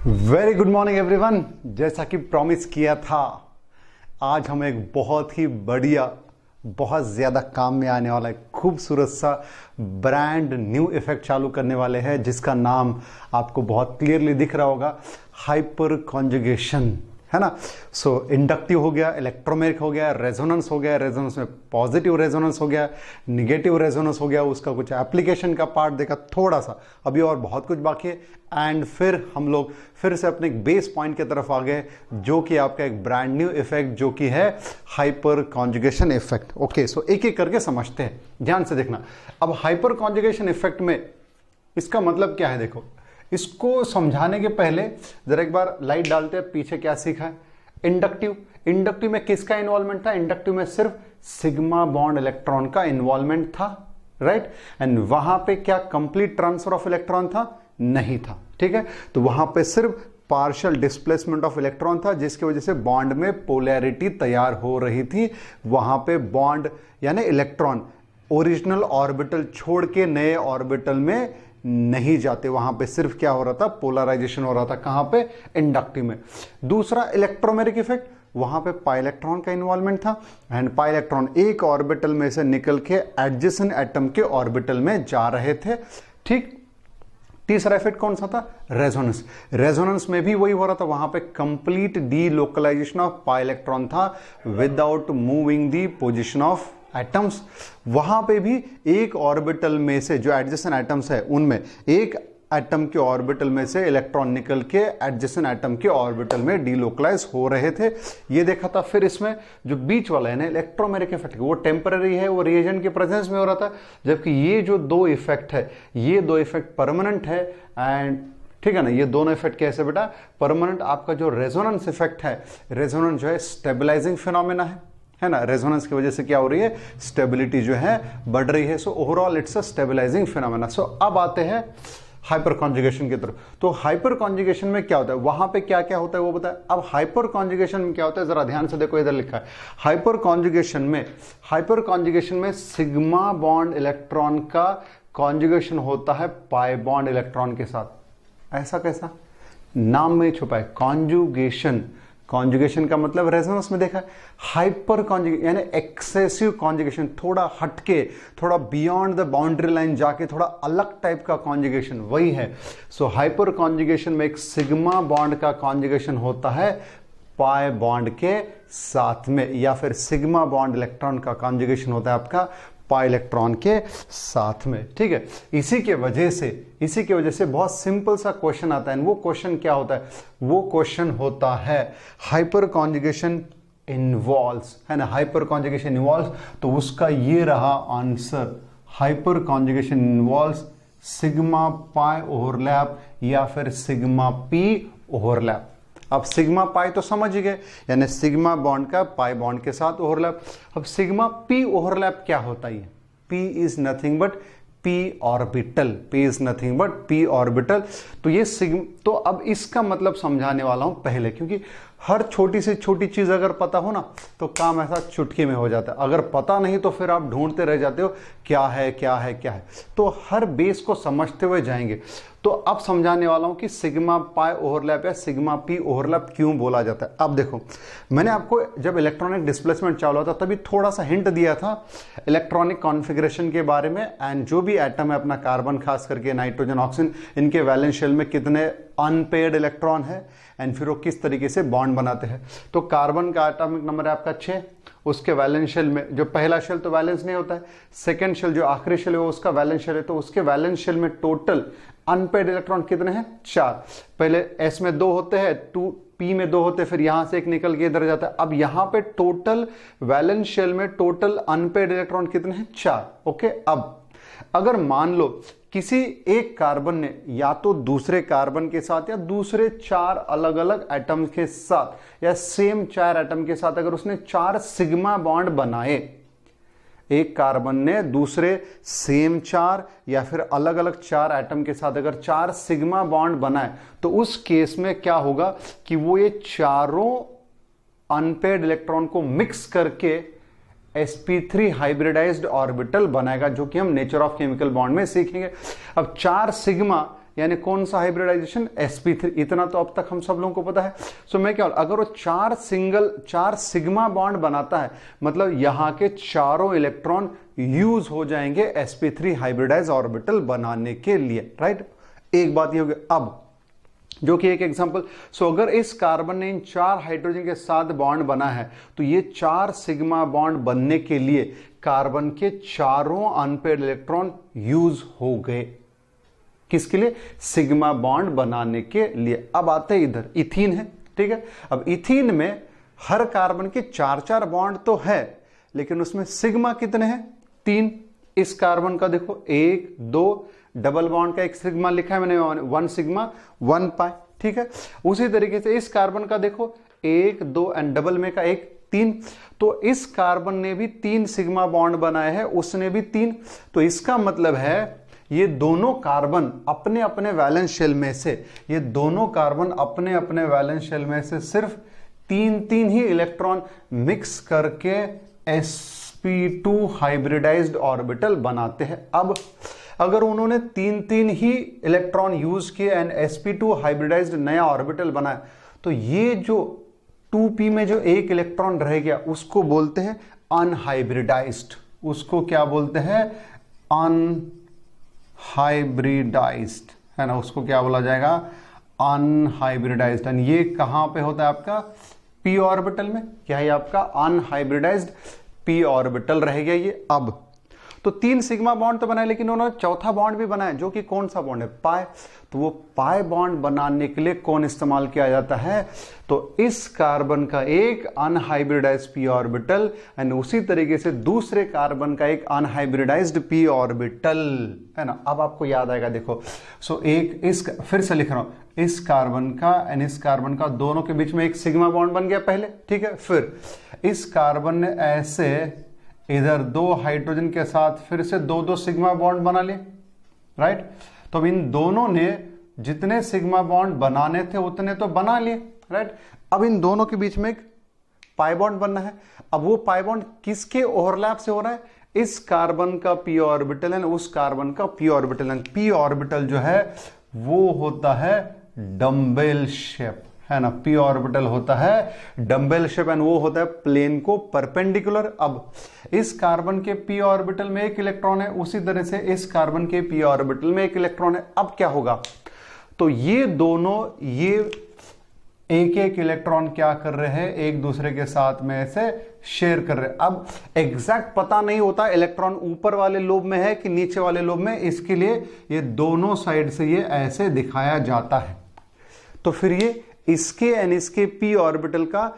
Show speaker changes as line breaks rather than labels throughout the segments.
Very good morning everyone. जैसा कि promise किया था, आज हम एक बहुत ही बढ़िया, बहुत ज़्यादा काम में आने वाला एक खूबसूरत सा ब्रांड न्यू इफेक्ट चालू करने वाले हैं, जिसका नाम आपको बहुत क्लियरली दिख रहा होगा, हाइपर कॉन्जुगेशन, है ना। सो इंडक्टिव हो गया, इलेक्ट्रोमैग्नेटिक हो गया, रेजोनेंस हो गया, रेजोनेंस में पॉजिटिव रेजोनेंस हो गया, निगेटिव रेजोनेंस हो गया, उसका कुछ एप्लीकेशन का पार्ट देखा थोड़ा सा, अभी और बहुत कुछ बाकी है। एंड फिर हम लोग फिर से अपने एक बेस पॉइंट की तरफ आ गए, जो कि आपका एक ब्रांड न्यू इफेक्ट, जो कि है हाइपर कॉन्जुगेशन इफेक्ट। ओके, सो एक एक करके समझते हैं, ध्यान से देखना। अब हाइपर कॉन्जुगेशन इफेक्ट में इसका मतलब क्या है, देखो, इसको समझाने के पहले जरा एक बार लाइट डालते हैं, पीछे क्या सीखा है। इंडक्टिव, इंडक्टिव में किसका इन्वॉल्वमेंट था? इंडक्टिव में सिर्फ सिग्मा बॉन्ड इलेक्ट्रॉन का इन्वॉल्वमेंट था, राइट। एंड वहां पे क्या कंप्लीट ट्रांसफर ऑफ इलेक्ट्रॉन था? नहीं था, ठीक है। तो वहां पे सिर्फ पार्शियल डिस्प्लेसमेंट ऑफ इलेक्ट्रॉन था, जिसकी वजह से बॉन्ड में पोलैरिटी तैयार हो रही थी। वहां पे बॉन्ड यानी इलेक्ट्रॉन ओरिजिनल ऑर्बिटल छोड़ के नए ऑर्बिटल में नहीं जाते, वहां पे सिर्फ क्या हो रहा था? पोलराइजेशन हो रहा था। कहां पे? इंडक्टिव में। दूसरा इलेक्ट्रोमैग्नेटिक इफेक्ट, वहां पे पाई इलेक्ट्रॉन का इन्वॉल्वमेंट था, एंड पाई इलेक्ट्रॉन एक ऑर्बिटल में से निकल के एडजेसेंट एटम के ऑर्बिटल में जा रहे थे, ठीक। तीसरा इफेक्ट कौन सा था? रेजोनेंस। रेजोनेंस में भी वही हो रहा था, वहां पे complete delocalization of pi electron था without moving the position of atoms. वहां पे भी एक ऑर्बिटल में से जो एडजेसेंट एटम्स है, उनमें एक एटम के ऑर्बिटल में से इलेक्ट्रॉन निकल के एडजेसेंट एटम के ऑर्बिटल में डीलोकलाइज हो रहे थे, ये देखा था। फिर इसमें जो बीच वाला है ना, इलेक्ट्रोमैग्नेटिक इफेक्ट, वो टेम्पररी है, वो रिएजेंट के प्रेजेंस में हो रहा था, जबकि ये जो दो इफेक्ट है, ये दो इफेक्ट परमानेंट है। एंड ठीक है ना, ये दोनों इफेक्ट कैसे बेटा? परमानेंट। आपका जो रेजोनेंस इफेक्ट है, रेजोनेंस जो है स्टेबलाइजिंग फिनोमेना है ना, रेजोनेंस की वजह से क्या हो रही है? स्टेबिलिटी जो है बढ़ रही है। So overall it's a stabilizing phenomena. So अब आते हैं हाइपर कॉन्जुगेशन की तरफ। तो हाइपर कॉन्जुगेशन में क्या होता है, वहां पे क्या क्या होता है वो बताए। अब हाइपर कॉन्जुगेशन में क्या होता है, जरा ध्यान से देखो, इधर लिखा है हाइपर कॉन्जुगेशन में सिग्मा बॉन्ड इलेक्ट्रॉन का कॉन्जुगेशन होता है पाई बॉन्ड इलेक्ट्रॉन के साथ। ऐसा कैसा? नाम में छुपा है कॉन्जुगेशन। कॉन्जुगेशन का मतलब रेजोनेंस में देखा है, हाइपर कॉन्जुगेशन यानी एक्सेसिव कॉन्जुगेशन, थोड़ा हटके, थोड़ा बियॉन्ड द बाउंड्री लाइन जाके, थोड़ा अलग टाइप का कॉन्जुगेशन, वही है। सो हाइपर कॉन्जुगेशन में एक सिग्मा बॉन्ड का कॉन्जुगेशन होता है पाई बॉन्ड के साथ में, या फिर सिग्मा बॉन्ड इलेक्ट्रॉन का कॉन्जुगेशन होता है आपका पाई इलेक्ट्रॉन के साथ में, ठीक है। इसी के वजह से बहुत सिंपल सा क्वेश्चन आता है। वो क्वेश्चन क्या होता है? वो क्वेश्चन होता है हाइपर कॉन्जुगेशन इन्वॉल्व्स, है ना, हाइपर कॉन्जुगेशन इन्वॉल्व्स। तो उसका ये रहा answer, hyper conjugation involves sigma pi overlap या फिर सिग्मा पी ओवरलैप। अब सिग्मा पाई तो समझ ही गए, यानी सिग्मा बॉन्ड का पाई बॉन्ड के साथ ओवरलैप। अब सिग्मा पी ओवरलैप क्या होता है? P is nothing but P orbital, P is nothing but P orbital. तो ये तो अब इसका मतलब समझाने वाला हूं पहले, क्योंकि हर छोटी से छोटी चीज अगर पता हो ना, तो काम ऐसा चुटकी में हो जाता है। अगर पता नहीं तो फिर आप ढूंढते रह जाते हो क्या है क्या है क्या है। तो हर बेस को समझते हुए जाएंगे। तो अब समझाने वाला हूं कि सिग्मा पाई ओवरलैप या सिग्मा पी ओवरलैप क्यों बोला जाता है। अब देखो, मैंने आपको जब इलेक्ट्रॉनिक डिस्प्लेसमेंट चालू था तभी थोड़ा सा हिंट दिया था इलेक्ट्रॉनिक कॉन्फ़िगरेशन के बारे में। एंड जो भी एटम है अपना, कार्बन खास करके, नाइट्रोजन, ऑक्सीजन, इनके वैलेंस शेल में कितने अनपेयर्ड इलेक्ट्रॉन है, एंड फिर वो किस तरीके से बॉन्ड बनाते हैं। तो कार्बन का एटॉमिक नंबर है आपका 6, उसके वैलेंस शेल में जो पहला शेल तो वैलेंस नहीं होता है, सेकंड शेल जो आखिरी शेल है वो उसका वैलेंस शेल है, तो उसके वैलेंस शेल में टोटल अनपेयर्ड इलेक्ट्रॉन कितने हैं? 4। पहले एस में 2 होते हैं, 2 पी में 2 होते हैं, फिर यहां से एक निकल के इधर जाता है। अब यहां पे टोटल वैलेंस शेल में टोटल अनपेयर्ड इलेक्ट्रॉन कितने हैं? 4। ओके। अब अगर मान लो किसी एक कार्बन ने या तो दूसरे कार्बन के साथ या दूसरे 4 अलग अलग एटम के साथ या सेम 4 एटम के साथ अगर उसने 4 सिग्मा बॉन्ड बनाए, एक कार्बन ने दूसरे सेम 4 या फिर अलग अलग 4 एटम के साथ अगर 4 सिग्मा बॉन्ड बनाए, तो उस केस में क्या होगा कि वो ये चारों अनपेयर्ड इलेक्ट्रॉन को मिक्स करके sp3 हाइब्रिडाइज्ड ऑर्बिटल बनाएगा, जो कि हम नेचर ऑफ केमिकल बॉन्ड में सीखेंगे। अब 4 सिग्मा यानी कौन सा हाइब्रिडाइजेशन, sp3। इतना तो अब तक हम सब लोगों को पता है। सो मैं क्या, अगर वो चार सिग्मा बॉन्ड बनाता है, मतलब यहां के चारों इलेक्ट्रॉन यूज हो जाएंगे sp3 हाइब्रिडाइज ऑर्बिटल बनाने के लिए, राइट। एक बात ये हो गई। अब जो कि एक एग्जांपल, सो अगर इस कार्बन ने इन 4 हाइड्रोजन के साथ बॉन्ड बना है, तो ये 4 सिग्मा बॉन्ड बनने के लिए कार्बन के चारों अनपेयर्ड इलेक्ट्रॉन यूज हो गए। किसके लिए? सिग्मा बॉन्ड बनाने के लिए। अब आते हैं इधर, इथीन है, ठीक है। अब इथीन में हर कार्बन के 4-4 बॉन्ड तो है, लेकिन उसमें सिग्मा कितने हैं? 3। इस कार्बन का देखो 1 2 डबल बॉन्ड का एक सिग्मा लिखा है मैंने, 1 सिग्मा 1 पाई, ठीक है। उसी तरीके से इस कार्बन का देखो 1 2 एंड डबल में का 1 3। तो इस कार्बन ने भी 3 सिग्मा बॉन्ड बनाए हैं, उसने भी 3। तो इसका मतलब है ये दोनों कार्बन अपने अपने वैलेंस शेल में से, ये दोनों कार्बन अपने अपने वैलेंस शेल में से सिर्फ 3 ही इलेक्ट्रॉन मिक्स करके sp2 हाइब्रिडाइज्ड ऑर्बिटल बनाते हैं। अब अगर उन्होंने 3 ही इलेक्ट्रॉन यूज किए एंड sp2 हाइब्रिडाइज्ड नया ऑर्बिटल बनाया, तो ये जो 2p में जो एक इलेक्ट्रॉन रह गया उसको बोलते हैं अनहाइब्रिडाइज्ड। उसको क्या बोलते हैं? अनहाइब्रिडाइज्ड, है ना। उसको क्या बोला जाएगा? अनहाइब्रिडाइज्ड। एंड ये कहां पे होता है आपका? p ऑर्बिटल में। क्या है आपका? अनहाइब्रिडाइज्ड p ऑर्बिटल रह गया ये। अब तो 3 सिग्मा बॉन्ड तो बनाए, लेकिन उन्होंने चौथा बॉन्ड भी बनाया, जो कि कौन सा बॉन्ड है? पाई। तो वो पाई बॉन्ड बनाने के लिए कौन इस्तेमाल किया जाता है? तो इस कार्बन का एक अनहाइब्रिडाइज्ड p ऑर्बिटल एंड उसी तरीके से दूसरे कार्बन का एक अनहाइब्रिडाइज्ड p ऑर्बिटल, है ना। अब आपको याद आएगा, देखो। सो एक इस, फिर से लिख रहा हूं, इस कार्बन का एंड इस कार्बन का दोनों के बीच में एक सिग्मा बॉन्ड बन गया पहले, ठीक है। फिर इस कार्बन ने ऐसे इधर 2 हाइड्रोजन के साथ फिर से 2 सिग्मा बॉन्ड बना लिए, राइट। तो इन दोनों ने जितने सिग्मा बॉन्ड बनाने थे उतने तो बना लिए, राइट। अब इन दोनों के बीच में एक पाई बॉन्ड बनना है। अब वो पाई बॉन्ड किसके ओवरलैप से हो रहा है? इस कार्बन का p ऑर्बिटल है, उस कार्बन का p ऑर्बिटल है। p ऑर्बिटल जो है वो होता है डम्बेल शेप, है ना। p ऑर्बिटल होता है डम्बेल शेप एंड वो होता है प्लेन को परपेंडिकुलर। अब इस कार्बन के p ऑर्बिटल में एक इलेक्ट्रॉन है, उसी तरह से इस कार्बन के p ऑर्बिटल में एक इलेक्ट्रॉन है। अब क्या होगा? तो ये दोनों ये एक इलेक्ट्रॉन क्या कर रहे हैं? एक दूसरे के साथ में ऐसे शेयर कर रहे हैं। अब एग्जैक्ट पता नहीं होता इलेक्ट्रॉन ऊपर वाले लोब में है कि नीचे वाले लोब में, इसके लिए ये दोनों साइड से ये ऐसे दिखाया जाता है। तो फिर ये इसके एंड इसके p ऑर्बिटल का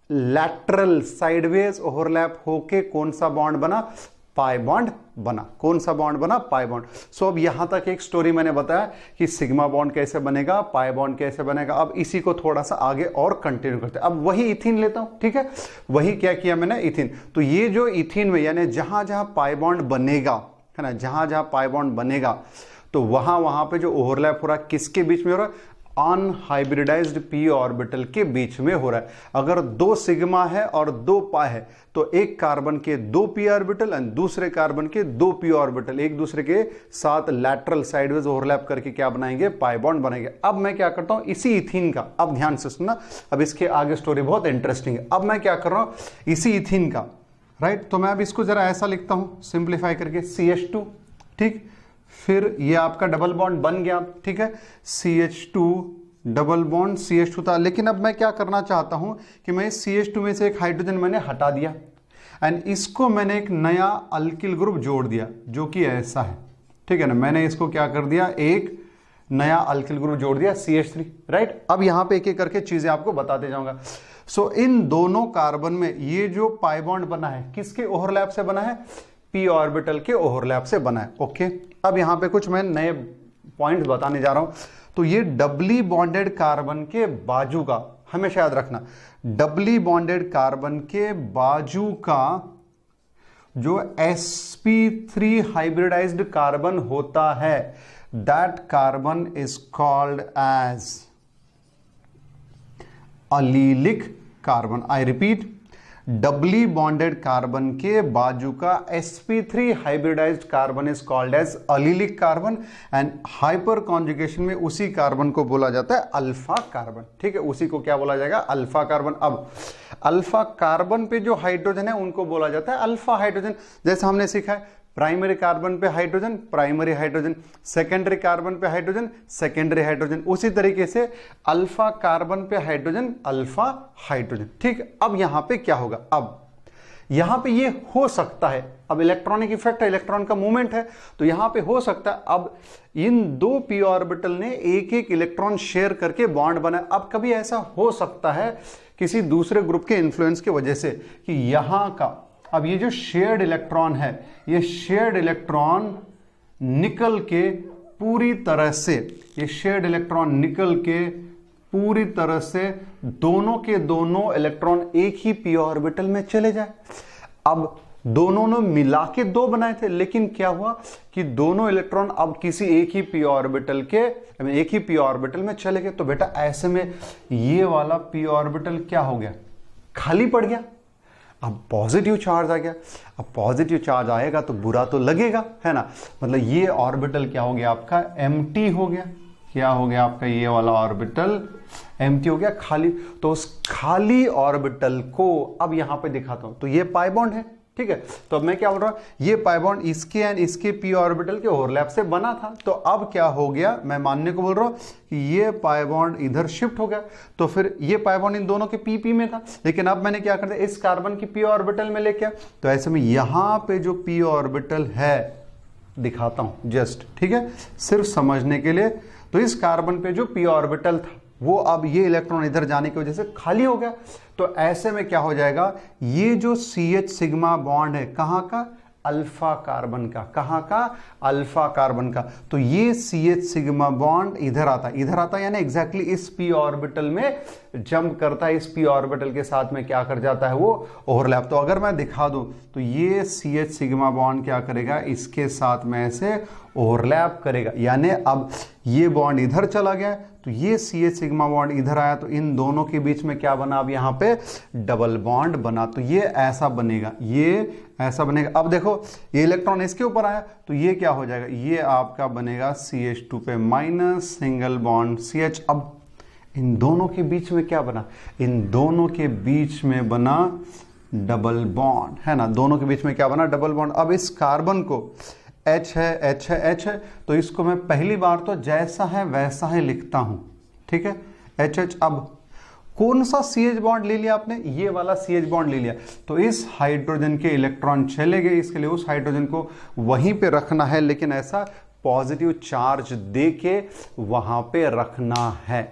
लैटरल साइडवेज ओवरलैप होके कौन सा बॉन्ड बना? पाई बॉन्ड बना। कौन सा बॉन्ड बना? Pi bond. सो अब यहां तक एक स्टोरी मैंने बताया कि सिग्मा बॉन्ड कैसे बनेगा, पाई बॉन्ड कैसे बनेगा। अब इसी को थोड़ा सा आगे और कंटिन्यू करते हैं। अब वही इथीन लेता हूं, ठीक है। वही क्या किया मैंने? इथीन। तो ये जो इथीन में यानी जहां जहां पाई बॉन्ड बनेगा, है ना, जहां जहां पाई बॉन्ड बनेगा, तो वहां पे जो ओवरलैप हो रहा है किसके बीच में हो रहा है? अनहाइब्रिडाइज्ड p ऑर्बिटल के बीच में हो रहा है। अगर 2 सिग्मा है और 2 पाई है, तो एक कार्बन के 2 p ऑर्बिटल एंड दूसरे कार्बन के 2 p ऑर्बिटल एक दूसरे के साथ लैटरल साइडवेज ओवरलैप करके क्या बनाएंगे? पाई बॉन्ड बनाएंगे। अब मैं क्या करता हूं? इसी इथीन का, अब ध्यान से सुनना, अब इसके आगे स्टोरी बहुत इंटरेस्टिंग है। अब मैं क्या कर रहा हूं? इसी इथीन का, राइट। तो मैं अब इसको जरा ऐसा लिखता हूं सिंप्लीफाई करके, CH2, ठीक। फिर ये आपका डबल बॉन्ड बन गया, ठीक है। CH2 डबल बॉन्ड CH2 था। लेकिन अब मैं क्या करना चाहता हूं कि मैं इस CH2 में से एक हाइड्रोजन मैंने हटा दिया एंड इसको मैंने एक नया अल्किल ग्रुप जोड़ दिया, जो कि ऐसा है, ठीक है ना। मैंने इसको क्या कर दिया? एक नया अल्किल ग्रुप जोड़ दिया, CH3, राइट। अब यहां पे एक एक करके चीजें आपको बताते जाऊंगा। सो इन दोनों कार्बन में ये जो पाई बॉन्ड बना है किसके ओवरलैप से बना है? p ऑर्बिटल के ओवरलैप से बना है, ओके। अब यहां पे कुछ मैं नए पॉइंट बताने जा रहा हूं। तो ये डबली बॉन्डेड कार्बन के बाजू का, हमेशा याद रखना, डबली बॉन्डेड कार्बन के बाजू का जो sp3 हाइब्रिडाइज्ड कार्बन होता है, that carbon is called as allylic carbon. I repeat, doubly bonded carbon के बाजू का sp3 hybridized carbon is called as allylic carbon, and hyperconjugation में उसी कार्बन को बोला जाता है अल्फा कार्बन। ठीक है, उसी को क्या बोला जाएगा? Alpha carbon. अब अल्फा कार्बन पे जो हाइड्रोजन है उनको बोला जाता है अल्फा हाइड्रोजन। जैसे हमने सीखा है प्राइमरी कार्बन पे hydrogen, primary hydrogen, secondary carbon पे हाइड्रोजन, सेकेंडरी हाइड्रोजन, उसी तरीके से अल्फा कार्बन पे हाइड्रोजन, अल्फा हाइड्रोजन। ठीक, अब यहां पे क्या होगा? अब यहां पे ये हो सकता है, अब इलेक्ट्रॉनिक इफेक्ट है, इलेक्ट्रॉन का मूवमेंट है, तो यहां पे हो सकता है अब इन दो पी ऑर्बिटल ने एक एक इलेक्ट्रॉन शेयर करके बॉन्ड बना। अब कभी ऐसा हो सकता है किसी दूसरे ग्रुप के इंफ्लुएंस की वजह से कि यहां का, अब ये जो शेयर्ड इलेक्ट्रॉन है, ये शेयर्ड इलेक्ट्रॉन निकल के पूरी तरह से, ये शेयर्ड इलेक्ट्रॉन निकल के पूरी तरह से दोनों के दोनों इलेक्ट्रॉन एक ही पी ऑर्बिटल में चले जाए। अब दोनों ने मिला के दो बनाए थे, लेकिन क्या हुआ कि दोनों इलेक्ट्रॉन अब किसी एक ही पी ऑर्बिटल के, एक ही पी ऑर्बिटल में चले गए। तो बेटा ऐसे में ये वाला पी ऑर्बिटल क्या हो गया? खाली पड़ गया। अब पॉजिटिव चार्ज आ गया। अब पॉजिटिव चार्ज आएगा तो बुरा तो लगेगा, है ना? मतलब ये ऑर्बिटल क्या हो गया आपका? एम्प्टी हो गया। क्या हो गया आपका? ये वाला ऑर्बिटल एम्प्टी हो गया, खाली। तो उस खाली ऑर्बिटल को अब यहां पे दिखाता हूं, तो ये पाई बॉन्ड है। ठीक है, तो अब मैं क्या बोल रहा हूं, ये पाई बॉन्ड इसके एंड इसके पी ऑर्बिटल के ओवरलैप से बना था। तो अब क्या हो गया, मैं मानने को बोल रहा हूं कि ये पाई बॉन्ड इधर शिफ्ट हो गया। तो फिर ये पाई बॉन्ड इन दोनों के पी में था, लेकिन अब मैंने क्या कर दिया, इस कार्बन की पी ऑर्बिटल में लेके आया। तो ऐसे में यहां पे जो पी ऑर्बिटल है दिखाता हूं जस्ट, ठीक है, सिर्फ समझने के लिए। तो इस कार्बन पे जो पी ऑर्बिटल था वो अब ये इलेक्ट्रॉन इधर जाने की वजह से खाली हो गया। तो ऐसे में क्या हो जाएगा, ये जो CH सिग्मा बॉन्ड है कहां का? अल्फा कार्बन का। कहां का? अल्फा कार्बन का। तो ये CH सिग्मा बॉन्ड इधर आता यानी एग्जैक्टली इस पी ऑर्बिटल में जंप करता है, इस पी ऑर्बिटल के साथ में क्या कर जाता है, वो ओवरलैप। तो अगर मैं दिखा दूं तो ये CH सिग्मा बॉन्ड क्या करेगा, इसके साथ में ऐसे ओवरलैप करेगा, यानी अब ये बॉन्ड इधर चला गया तो ये CH सिग्मा बॉन्ड इधर आया, तो इन दोनों के बीच में क्या बना? अब यहां पे डबल बॉन्ड बना। तो ये ऐसा बनेगा, ये ऐसा बनेगा। अब देखो ये इलेक्ट्रॉन इसके ऊपर आया तो ये क्या हो जाएगा, ये आपका बनेगा CH2 पे माइनस सिंगल बॉन्ड CH। अब इन दोनों के बीच में क्या बना? इन दोनों के बीच में बना डबल बॉन्ड, है ना? दोनों के बीच में क्या बना? Double bond. अब इस कार्बन को H है, H है, H है, तो इसको मैं पहली बार तो जैसा है वैसा ही लिखता हूं। ठीक है, HH। अब कौन सा CH बॉन्ड ले लिया आपने? ये वाला CH बॉन्ड ले लिया। तो इस हाइड्रोजन के इलेक्ट्रॉन चले गए, इसके लिए उस हाइड्रोजन को वहीं पे रखना है, लेकिन ऐसा पॉजिटिव चार्ज दे के वहां पे रखना है।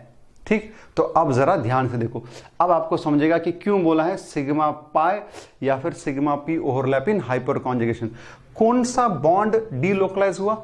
ठीक, तो अब जरा ध्यान से देखो, अब आपको समझेगा कि क्यों बोला है सिग्मा पाई या फिर sigma p overlap in hyper conjugation. कौन सा बॉन्ड डीलोकलाइज हुआ?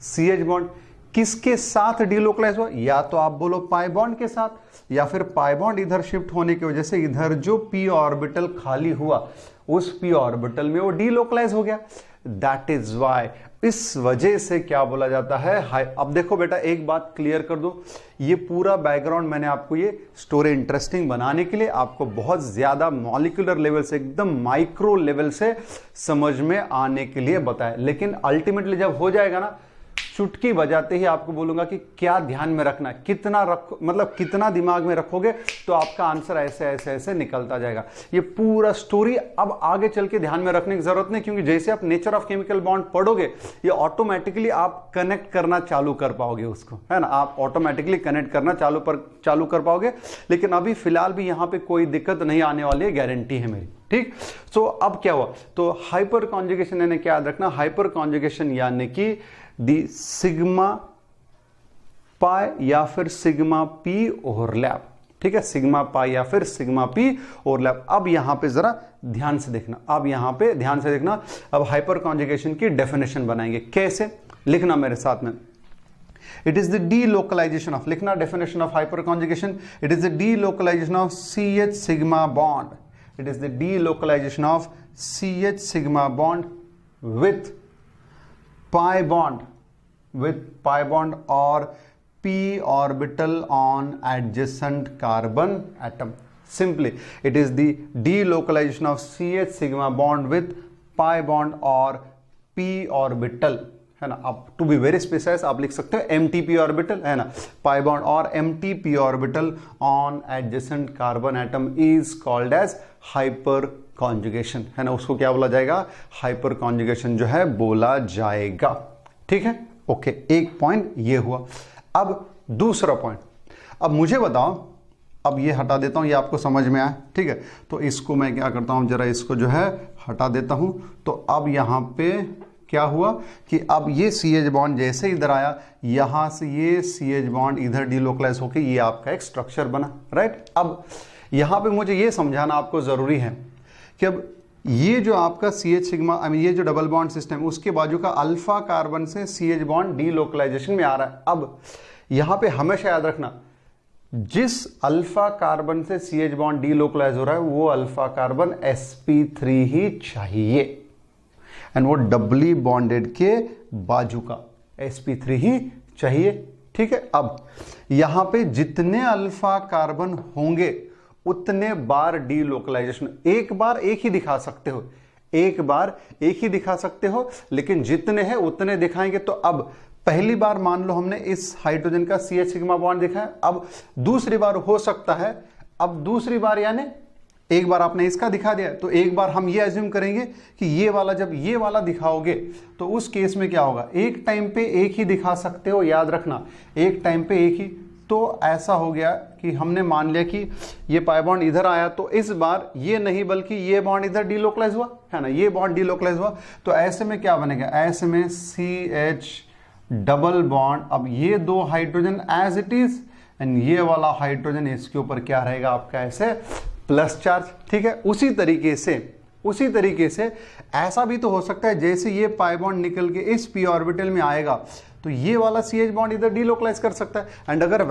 CH bond. किसके साथ डीलोकलाइज हुआ? या तो आप बोलो पाई बॉन्ड के साथ, या फिर पाई बॉन्ड इधर शिफ्ट होने की वजह से इधर जो पी ऑर्बिटल खाली हुआ उस पी ऑर्बिटल में वो डीलोकलाइज हो गया। दैट इज वाई, इस वजह से क्या बोला जाता है हाई। अब देखो बेटा एक बात क्लियर कर दो, ये पूरा बैकग्राउंड मैंने आपको ये स्टोरी इंटरेस्टिंग बनाने के लिए आपको बहुत ज्यादा मॉलिक्यूलर लेवल से, एकदम माइक्रो लेवल से समझ में आने के लिए बताया, लेकिन अल्टीमेटली जब हो जाएगा ना, चुटकी बजाते ही आपको बोलूंगा कि क्या ध्यान में रखना, कितना रखो, मतलब कितना दिमाग में रखोगे तो आपका आंसर ऐसे ऐसे ऐसे निकलता जाएगा। ये पूरा स्टोरी अब आगे चल के ध्यान में रखने की जरूरत नहीं, क्योंकि जैसे आप नेचर ऑफ केमिकल बॉन्ड पढ़ोगे ये ऑटोमेटिकली आप कनेक्ट करना चालू कर पाओगे उसको, है ना? आप ऑटोमेटिकली कनेक्ट करना चालू कर पाओगे। लेकिन अभी फिलहाल भी यहां पर कोई दिक्कत नहीं आने वाली है, गारंटी है मेरी। ठीक, सो अब क्या हुआ, तो हाइपर कॉन्जुगेशन यानी क्या याद रखना, हाइपर कॉन्जुगेशन यानी कि दी सिग्मा पाई या फिर सिग्मा पी ओवरलैप। ठीक है, सिग्मा पाई या फिर सिग्मा पी ओवरलैप। अब यहां पे जरा ध्यान से देखना, अब यहां पे ध्यान से देखना। अब हाइपर कॉन्जुगेशन की डेफिनेशन बनाएंगे, कैसे लिखना मेरे साथ में। It is the delocalization of, लिखना definition of hyper conjugation, it is the delocalization of CH sigma bond. It is the delocalization of CH sigma bond with pi bond or p orbital on adjacent carbon atom. Simply it is the delocalization of CH sigma bond with pi bond और p orbital, है ना। अब to be very specific आप लिख सकते हो MTP orbital, है ना। पाई बॉन्ड और MTP orbital on adjacent carbon atom is called as hyperconjugation, है ना। उसको क्या बोला जाएगा? हाइपर कॉन्जुगेशन जो है बोला जाएगा। ठीक है, ओके, एक पॉइंट ये हुआ। अब दूसरा पॉइंट, अब मुझे बताओ, अब ये हटा देता हूं, ये आपको समझ में आया, ठीक है। तो इसको मैं क्या करता हूं, जरा इसको जो है हटा देता हूं। तो अब यहां पे क्या हुआ कि अब ये CH बॉन्ड जैसे इधर आया, यहां से ये CH बॉन्ड इधर डीलोकलाइज होके ये आपका एक स्ट्रक्चर बना, राइट। अब यहां पे मुझे ये समझाना आपको जरूरी है कि अब ये जो आपका CH सिग्मा, आई मीन ये जो डबल बॉन्ड सिस्टम, उसके बाजू का अल्फा कार्बन से CH बॉन्ड डीलोकलाइजेशन में आ रहा है। अब यहां पे हमेशा याद रखना, जिस अल्फा कार्बन से CH बॉन्ड डीलोकलाइज हो रहा है वो अल्फा कार्बन sp3 ही चाहिए, एंड वो डबली बॉन्डेड के बाजू का sp3 ही चाहिए, ठीक है। अब यहां पे जितने अल्फा कार्बन होंगे उतने बार डीलोकलाइजेशन, एक बार एक ही दिखा सकते हो, एक बार एक ही दिखा सकते हो, लेकिन जितने हैं उतने दिखाएंगे। तो अब पहली बार मान लो हमने इस हाइड्रोजन का CH सिग्मा बॉन्ड दिखाया, अब दूसरी बार हो सकता है, अब दूसरी बार यानी एक बार आपने इसका दिखा दिया, तो एक बार हम ये एज्यूम करेंगे कि ये वाला, जब ये वाला दिखाओगे तो उस केस में क्या होगा, एक टाइम पे एक ही दिखा सकते हो, याद रखना, एक टाइम पे एक ही। तो ऐसा हो गया कि हमने मान लिया कि ये पाई बॉन्ड इधर आया, तो इस बार ये नहीं बल्कि ये बॉन्ड इधर डीलोकलाइज हुआ, है ना, ये बॉन्ड डीलोकलाइज हुआ। तो ऐसे में क्या बनेगा, ऐसे में CH डबल बॉन्ड, अब ये दो hydrogen as it is, and ये वाला हाइड्रोजन इसके ऊपर क्या रहेगा आपका, ऐसे प्लस चार्ज, ठीक है। उसी तरीके से ऐसा भी तो हो सकता है, जैसे ये पाई बॉन्ड निकल के इस p ऑर्बिटल में आएगा तो ये वाला CH बॉन्ड इधर डीलोकलाइज कर सकता है, एंड अगर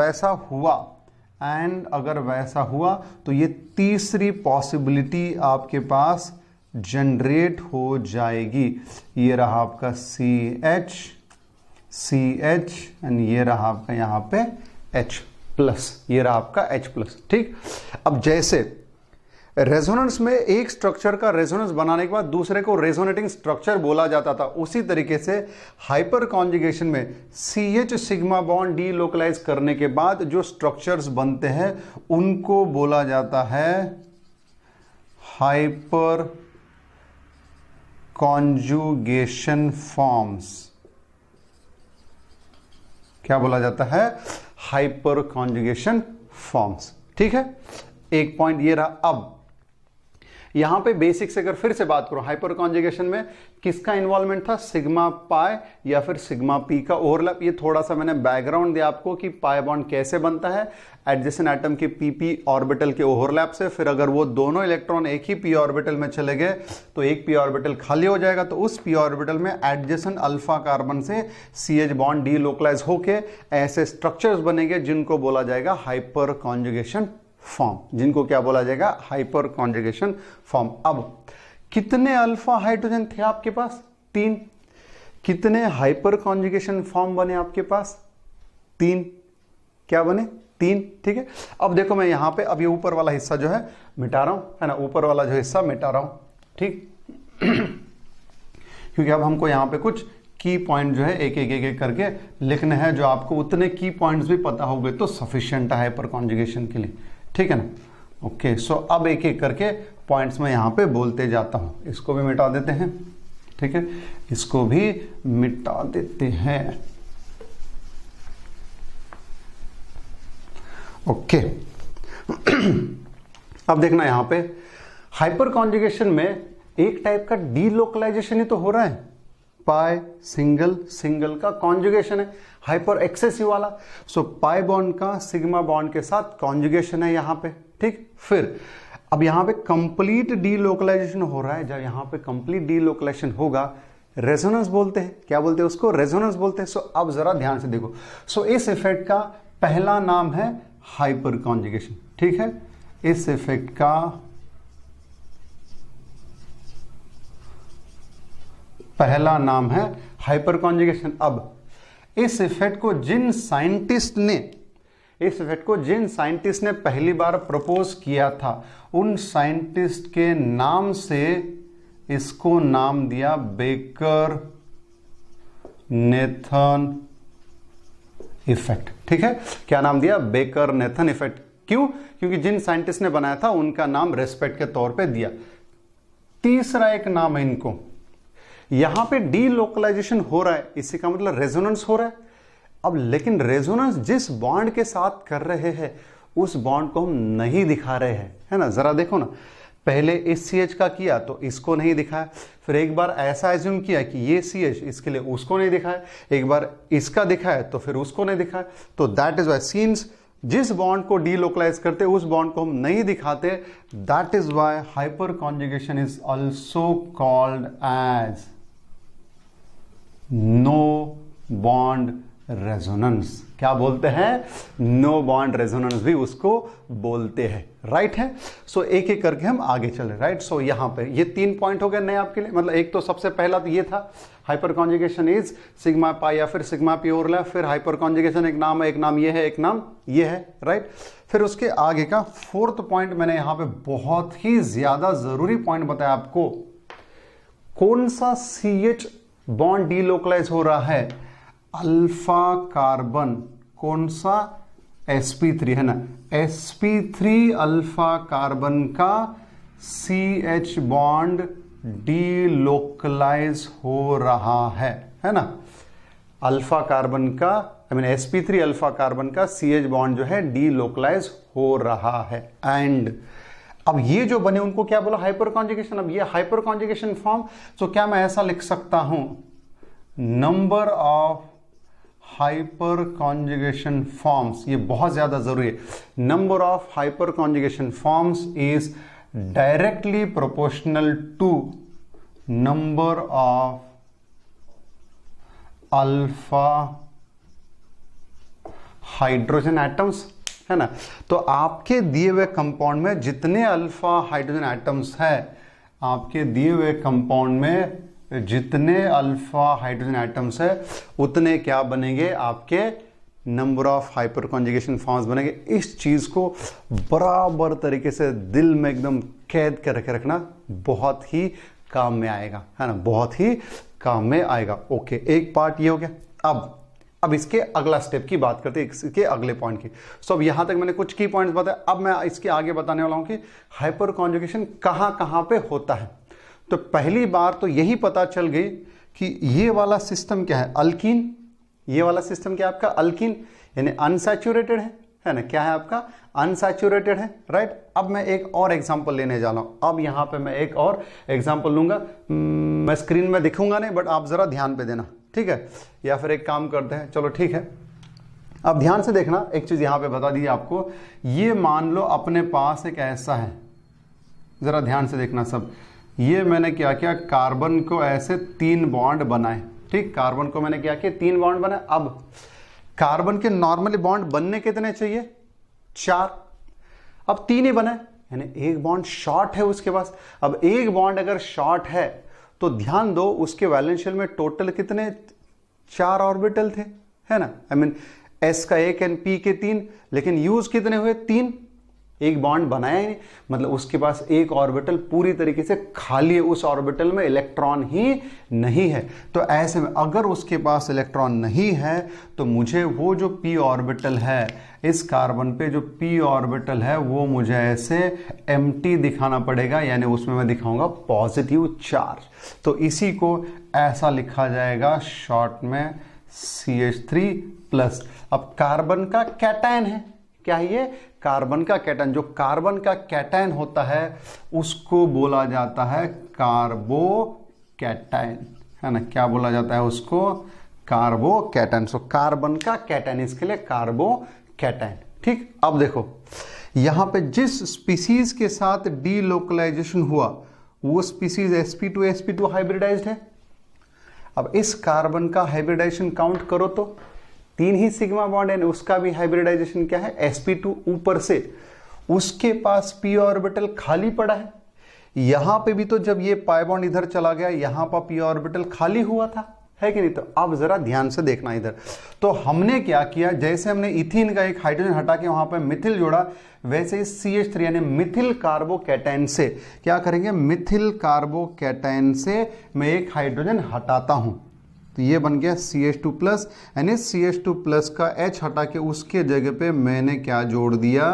वैसा हुआ तो ये तीसरी पॉसिबिलिटी आपके पास जनरेट हो जाएगी। ये रहा आपका CH एंड ये रहा आपका यहां पे H प्लस, ये रहा आपका H प्लस, ठीक। अब जैसे रेजोनेंस में एक स्ट्रक्चर का रेजोनेंस बनाने के बाद दूसरे को रेजोनेटिंग स्ट्रक्चर बोला जाता था, उसी तरीके से हाइपर कॉन्जुगेशन में CH सिग्मा बॉन्ड डीलोकलाइज करने के बाद जो स्ट्रक्चर्स बनते हैं उनको बोला जाता है हाइपर कॉन्जुगेशन फॉर्म्स। क्या बोला जाता है, हाइपर कॉन्जुगेशन फॉर्म्स, ठीक है। एक पॉइंट ये रहा। अब यहां पे बेसिक से अगर फिर से बात करो, हाइपर कॉन्जुगेशन में किसका इन्वॉल्वमेंट था, सिग्मा पाई या फिर सिग्मा पी का ओवरलैप। ये थोड़ा सा मैंने बैकग्राउंड दिया आपको कि पाई बॉन्ड कैसे बनता है, एडजेसेंट एटम के pp ऑर्बिटल के ओवरलैप से। फिर अगर वो दोनों इलेक्ट्रॉन एक ही p ऑर्बिटल में चले गए तो एक p ऑर्बिटल खाली हो जाएगा, तो उस p ऑर्बिटल में एडजेसेंट अल्फा कार्बन से CH बॉन्ड डीलोकलाइज होके ऐसे स्ट्रक्चर्स बनेंगे जिनको बोला जाएगा हाइपर कॉन्जुगेशन फॉर्म, जिनको क्या बोला जाएगा, हाइपर कॉन्जुगेशन फॉर्म। अब कितने अल्फा हाइड्रोजन थे आपके पास, 3। कितने हाइपर कॉन्जुगेशन फॉर्म बने आपके पास, 3। क्या बने, 3, ठीक है। अब देखो मैं यहां पे अब ये ऊपर वाला हिस्सा जो है मिटा रहा हूं, है ना, ऊपर वाला जो हिस्सा मिटा रहा हूं, ठीक क्योंकि अब हमको यहां पे कुछ की पॉइंट जो है एक एक करके लिखने हैं, जो आपको उतने की पॉइंट्स भी पता हो गए तो सफिशिएंट है हाइपर कॉन्जुगेशन के लिए, ठीक है ना। ओके, सो अब एक एक करके पॉइंट्स में यहां पे बोलते जाता हूं। इसको भी मिटा देते हैं, ठीक है, इसको भी मिटा देते हैं। ओके अब देखना यहां पे हाइपर कॉन्जुगेशन में एक टाइप का डीलोकलाइजेशन ही तो हो रहा है, पाई सिंगल का कॉन्जुगेशन है, हाइपर एक्सेसिव वाला। सो पाई बॉन्ड का सिग्मा बॉन्ड के साथ कॉन्जुगेशन है यहां पे, ठीक। फिर अब यहां पे कंप्लीट डीलोकलाइजेशन हो रहा है, जब यहां पे कंप्लीट डीलोकलाइजेशन होगा रेजोनेंस बोलते हैं, क्या बोलते हैं उसको, रेजोनेंस बोलते हैं। सो अब जरा ध्यान से देखो, सो इस इफेक्ट का पहला नाम है हाइपर कॉन्जुगेशन, ठीक है। इस इफेक्ट का पहला नाम है हाइपर कॉन्जुगेशन। अब इस इफेक्ट को जिन साइंटिस्ट ने इस इफेक्ट को जिन साइंटिस्ट ने पहली बार प्रपोज किया था उन साइंटिस्ट के नाम से इसको नाम दिया बेकर नेथन इफेक्ट। ठीक है, क्या नाम दिया? Baker Nathan effect. क्यों? क्योंकि जिन साइंटिस्ट ने बनाया था उनका नाम रेस्पेक्ट के तौर पे दिया। तीसरा एक नाम है इनको, यहां पे डीलोकलाइजेशन हो रहा है, इसी का मतलब रेजोनेंस हो रहा है। अब लेकिन रेजोनेंस जिस बॉन्ड के साथ कर रहे हैं उस बॉन्ड को हम नहीं दिखा रहे हैं, है ना। जरा देखो ना, पहले इस CH का किया तो इसको नहीं दिखाया, फिर एक बार ऐसा एज्यूम किया कि ये CH, इसके लिए उसको नहीं दिखाया, एक बार इसका दिखाया तो फिर उसको नहीं दिखाया। तो दैट इज वाई सीन्स जिस बॉन्ड को डीलोकलाइज करते उस बॉन्ड को हम नहीं दिखाते, that is why hyperconjugation is also called as no bond resonance. क्या बोलते हैं? नो बॉन्ड रेजोनेंस भी उसको बोलते हैं। राइट है। सो एक एक करके हम आगे चले। राइट, सो यहां पे ये 3 पॉइंट हो गए नए आपके लिए। मतलब एक तो सबसे पहला तो ये था hyper conjugation is sigma pi या फिर सिग्मा पी ओवरलैप, फिर हाइपर कॉन्जुगेशन एक नाम है, एक नाम ये है, एक नाम ये है। राइट, फिर उसके आगे का 4th पॉइंट मैंने यहां पे बहुत ही ज्यादा जरूरी पॉइंट बताया आपको, कौन सा CH बॉन्ड डीलोकलाइज हो रहा है? अल्फा कार्बन, कौन सा? sp3 है ना, sp3 अल्फा कार्बन का CH बॉन्ड डीलोकलाइज हो रहा है ना। अल्फा कार्बन का sp3 अल्फा कार्बन का CH बॉन्ड जो है डीलोकलाइज हो रहा है। एंड अब ये जो बने उनको क्या बोला? Hyper conjugation. अब ये हाइपर कॉन्जुगेशन फॉर्म, तो क्या मैं ऐसा लिख सकता हूं, number of hyperconjugation forms, ये बहुत ज्यादा जरूरी है, number of hyperconjugation forms is directly proportional to number of alpha hydrogen atoms, है ना। तो आपके दिए हुए कंपाउंड में जितने अल्फा हाइड्रोजन एटम्स है, आपके दिए हुए कंपाउंड में जितने अल्फा हाइड्रोजन एटम्स है उतने क्या बनेंगे? आपके number of hyperconjugation forms बनेंगे। इस चीज को बराबर तरीके से दिल में एकदम कैद करके रखना, बहुत ही काम में आएगा, है ना, बहुत ही काम में आएगा। ओके, एक पार्ट ये हो गया। अब इसके अगला स्टेप की बात करते हैं, इसके अगले पॉइंट की। सो अब यहां तक मैंने कुछ की पॉइंट्स बताए, अब मैं इसके आगे बताने वाला हूं कि हाइपर कॉन्जुगेशन कहां कहां पे होता है। तो पहली बार तो यही पता चल गई कि ये वाला सिस्टम क्या है? अल्कीन। ये वाला सिस्टम क्या है आपका? अल्कीन, यानी अनसैचुरेटेड है ना। क्या है आपका? अनसैचुरेटेड है। राइट, अब मैं एक और एग्जांपल लेने जा रहा हूं। अब यहां पे मैं एक और एग्जांपल लूंगा, मैं स्क्रीन में दिखूंगा नहीं, बट आप जरा ध्यान पे देना, ठीक है। या फिर एक काम करते हैं, चलो ठीक है, अब ध्यान से देखना। एक चीज यहां पे बता दी आपको, ये मान लो अपने पास एक ऐसा है, जरा ध्यान से देखना सब। ये मैंने क्या किया, कार्बन को ऐसे 3 बॉन्ड बनाए, ठीक। कार्बन को मैंने क्या किया, 3 बॉन्ड बनाए। अब कार्बन के नॉर्मली बॉन्ड बनने कितने चाहिए? 4। अब 3 ही बनाए, यानी एक बॉन्ड शॉर्ट है उसके पास। अब एक बॉन्ड अगर शॉर्ट है तो ध्यान दो उसके वैलेंशियल में टोटल कितने? 4 ऑर्बिटल थे, है ना। S का 1 एंड P के 3, लेकिन यूज कितने हुए? 3। एक बॉन्ड बनाया ही नहीं, मतलब उसके पास एक ऑर्बिटल पूरी तरीके से खाली है, उस ऑर्बिटल में इलेक्ट्रॉन ही नहीं है। तो ऐसे में अगर उसके पास इलेक्ट्रॉन नहीं है तो मुझे वो जो p ऑर्बिटल है, इस कार्बन पे जो p ऑर्बिटल है वो मुझे ऐसे एम्प्टी दिखाना पड़ेगा, यानी उसमें मैं दिखाऊंगा पॉजिटिव चार्ज। तो इसी को ऐसा लिखा जाएगा शॉर्ट में CH3+। अब कार्बन का कैटायन है, क्या है ये? कार्बन का कैटायन। जो कार्बन का कैटायन होता है उसको बोला जाता है कार्बो कैटायन, है ना। क्या बोला जाता है उसको? कार्बो कैटायन। सो कार्बन का कैटायन, इसके लिए कार्बो कैटायन, ठीक। अब देखो यहां पे जिस स्पीसीज के साथ डीलोकलाइजेशन हुआ वो स्पीसीज sp2 हाइब्रिडाइज्ड है। अब इस कार्बन का हाइब्रिडाइजेशन काउंट करो तो 3 ही सिग्मा बॉन्ड है, उसका भी हाइब्रिडाइजेशन क्या है? sp2 ऊपर से, उसके पास p ऑर्बिटल खाली पड़ा है। यहां पे भी तो जब ये पाई बॉन्ड इधर चला गया, यहां पर p ऑर्बिटल खाली हुआ था, है कि नहीं। तो अब जरा ध्यान से देखना इधर। तो हमने क्या किया, जैसे हमने इथीन का एक हाइड्रोजन हटा के वहां पे मिथिल जोड़ा, वैसे ही CH3 यानी मिथिल कार्बोकैटायन से क्या करेंगे, मिथिल कार्बोकैटायन से मैं एक हाइड्रोजन हटाता हूं, तो ये बन गया CH2 प्लस, यानी CH2 प्लस का H हटा के उसके जगह पे मैंने क्या जोड़ दिया,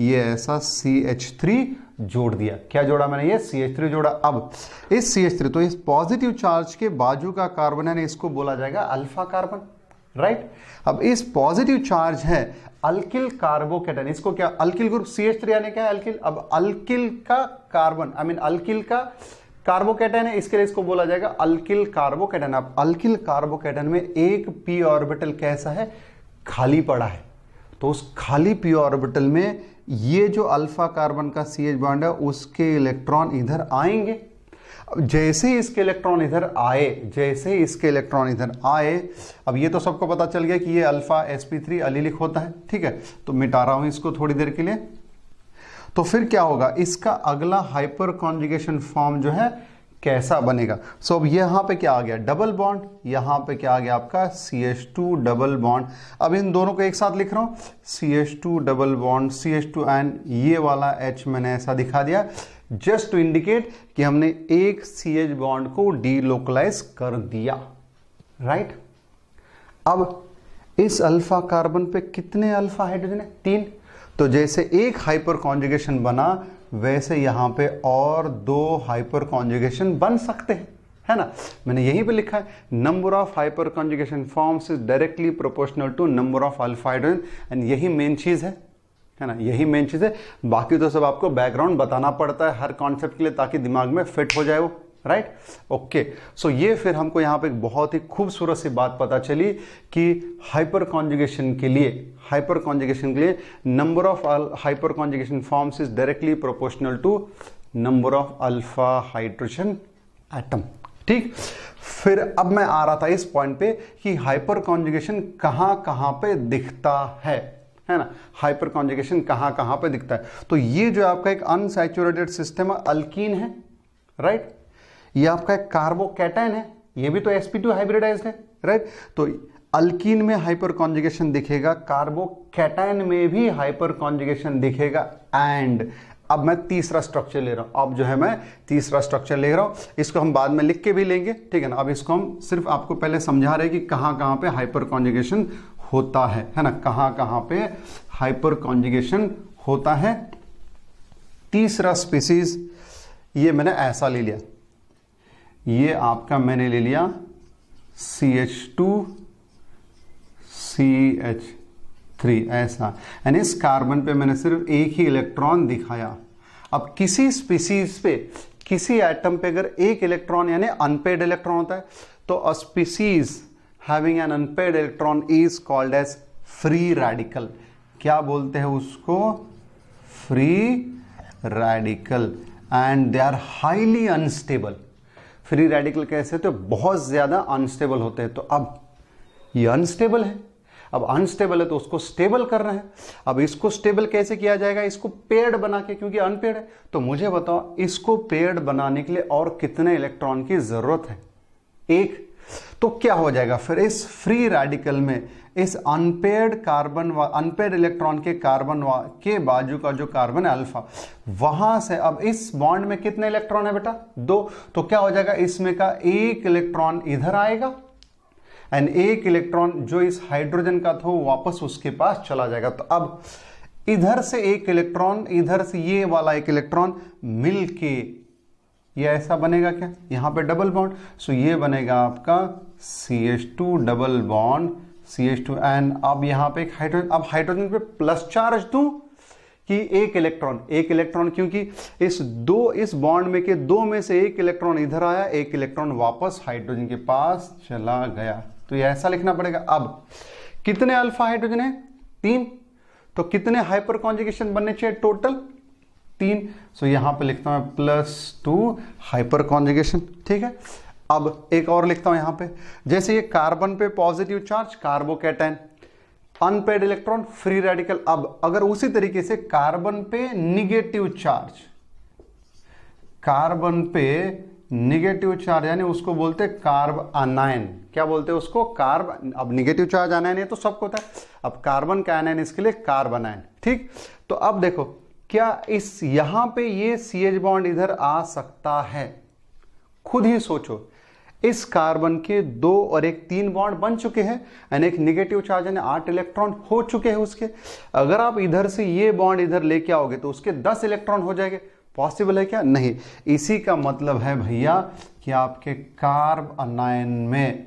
ये ऐसा CH3 जोड़ दिया। क्या जोड़ा मैंने, ये CH3 जोड़ा। अब इस CH3, तो इस पॉजिटिव चार्ज के बाजू का कार्बन है ना, इसको बोला जाएगा अल्फा कार्बन, राइट। अब इस पॉजिटिव चार्ज है अल्किल कार्बोकैटायन, इसको क्या, अल्किल ग्रुप CH3 यानी क्या है, अल्किल। अब अल्किल का कार्बन, आई मीन अल्किल का कार्बोकैटायन है, इसके लिए इसको बोला जाएगा अल्किल कार्बोकैटायन। अब अल्किल कार्बोकैटायन में एक p ऑर्बिटल कैसा है, खाली पड़ा है, तो उस खाली p ऑर्बिटल में ये जो अल्फा कार्बन का CH बॉन्ड है उसके इलेक्ट्रॉन इधर आएंगे। अब जैसे ही इसके इलेक्ट्रॉन इधर आए, जैसे ही इसके इलेक्ट्रॉन इधर आए, अब ये तो सबको पता चल गया कि ये अल्फा sp3 अलीलिक होता है, ठीक है। तो मिटा रहा हूं इसको थोड़ी देर के लिए। तो फिर क्या होगा, इसका अगला हाइपर कॉन्जुगेशन फॉर्म जो है कैसा बनेगा। सो अब यहां पे क्या आ गया, डबल बॉन्ड, यहां पे क्या आ गया आपका CH2 डबल बॉन्ड। अब इन दोनों को एक साथ लिख रहा हूं, CH2 double bond CH2 and ये वाला H मैंने ऐसा दिखा दिया, जस्ट टू इंडिकेट कि हमने एक CH बॉन्ड को डीलोकलाइज कर दिया, राइट। अब इस अल्फा कार्बन पे कितने अल्फा हाइड्रोजन है, 3। तो जैसे एक हाइपर कॉन्जुगेशन बना, वैसे यहां पे और 2 हाइपर कॉन्जुगेशन बन सकते हैं, है ना। मैंने यहीं पे लिखा है, number of hyperconjugation forms is directly proportional to number of alpha hydrogen, and यही मेन चीज है ना, यही मेन चीज है। बाकी तो सब आपको बैकग्राउंड बताना पड़ता है हर कॉन्सेप्ट के लिए, ताकि दिमाग में फिट हो जाए वो, राइट। ओके, सो ये फिर हमको यहां पे एक बहुत ही खूबसूरत सी बात पता चली कि हाइपर कॉन्जुगेशन के लिए number of hyperconjugation forms is directly proportional to number of alpha hydrogen atom, ठीक। फिर अब मैं आ रहा था इस पॉइंट पे कि हाइपर कॉन्जुगेशन कहां पे दिखता है ना, हाइपर कॉन्जुगेशन कहां पे दिखता है। तो ये जो आपका एक अनसैचुरेटेड सिस्टम अल्कीन है, राइट। ये आपका एक कार्बोकैटायन है, ये भी तो sp2 हाइब्रिडाइज्ड है, राइट। तो अल्कीन में हाइपर कॉन्जुगेशन दिखेगा, कार्बोकैटायन में भी हाइपर कॉन्जुगेशन दिखेगा। एंड अब मैं तीसरा स्ट्रक्चर ले रहा हूं, अब जो है मैं तीसरा स्ट्रक्चर ले रहा हूं, इसको हम बाद में लिख के भी लेंगे, ठीक है ना। अब इसको हम सिर्फ आपको पहले समझा रहे कि कहां पे हाइपर कॉन्जुगेशन होता है ना, कहां पे हाइपर कॉन्जुगेशन होता है। तीसरा स्पीसीज ये मैंने ऐसा ले लिया, ये आपका मैंने ले लिया CH2 CH3 ऐसा, यानी इस कार्बन पे मैंने सिर्फ एक ही इलेक्ट्रॉन दिखाया। अब किसी स्पीसीज पे, किसी एटम पे अगर एक इलेक्ट्रॉन यानी अनपेड इलेक्ट्रॉन होता है, तो a species having an unpaired electron is called as free radical. क्या बोलते हैं उसको, free radical, and they are highly unstable. Free radical कैसे, तो बहुत ज्यादा अनस्टेबल होते हैं। तो अब ये अनस्टेबल है, अब अनस्टेबल है तो उसको स्टेबल करना है। अब इसको स्टेबल कैसे किया जाएगा, इसको पेयर्ड बना के, क्योंकि अनपेयर्ड है। तो मुझे बताओ इसको पेयर्ड बनाने के लिए और कितने इलेक्ट्रॉन की जरूरत है, एक। तो क्या हो जाएगा फिर इस फ्री रेडिकल में, इस अनपेयर्ड कार्बन व अनपेयर्ड इलेक्ट्रॉन के कार्बन के बाजू का जो कार्बन है अल्फा, वहां से अब इस बॉन्ड में कितने इलेक्ट्रॉन है बेटा, 2। तो क्या हो जाएगा, इसमें का एक इलेक्ट्रॉन इधर आएगा एंड एक इलेक्ट्रॉन जो इस हाइड्रोजन का था वो वापस उसके पास चला जाएगा। तो अब इधर से एक इलेक्ट्रॉन, इधर से ये वाला एक इलेक्ट्रॉन मिलके ये ऐसा बनेगा, क्या यहां पे डबल बॉन्ड। सो ये बनेगा आपका CH2 double bond CH2 and अब यहां पे एक हाइड्रोजन। अब हाइड्रोजन पे प्लस चार्ज दूं कि एक इलेक्ट्रॉन, क्योंकि इस बॉन्ड में के 2 में से एक इलेक्ट्रॉन इधर आया, एक इलेक्ट्रॉन वापस हाइड्रोजन के पास चला गया। तो ये ऐसा लिखना पड़ेगा। अब कितने अल्फा हाइड्रोजन है, 3। तो कितने हाइपर कॉन्जुगेशन बनने चाहिए टोटल, 3। सो यहां पे लिखता हूं +2 हाइपर कॉन्जुगेशन, ठीक है। अब एक और लिखता हूं यहां पे, जैसे ये कार्बन पे positive charge carbocation, unpaired electron free radical. अब अगर उसी तरीके से कार्बन पे निगेटिव चार्ज, कार्बन पे निगेटिव चार्ज यानी उसको बोलते हैं कार्ब आनायन। क्या बोलते हैं उसको? कार्ब। अब निगेटिव चार्ज आनायन ये तो सबको होता है, अब कार्बन का आनायन इसके लिए कार्बन आयन। ठीक, तो अब देखो क्या इस यहां पे ये CH बॉन्ड इधर आ सकता है? खुद ही सोचो, इस कार्बन के 2 और एक 3 बॉन्ड बन चुके हैं यानी एक निगेटिव चार्ज यानी 8 इलेक्ट्रॉन हो चुके हैं उसके। अगर आप इधर से ये बॉन्ड इधर लेके आओगे तो उसके 10 इलेक्ट्रॉन हो जाएंगे। पॉसिबल है क्या? नहीं। इसी का मतलब है भैया कि आपके कार्ब आनायन में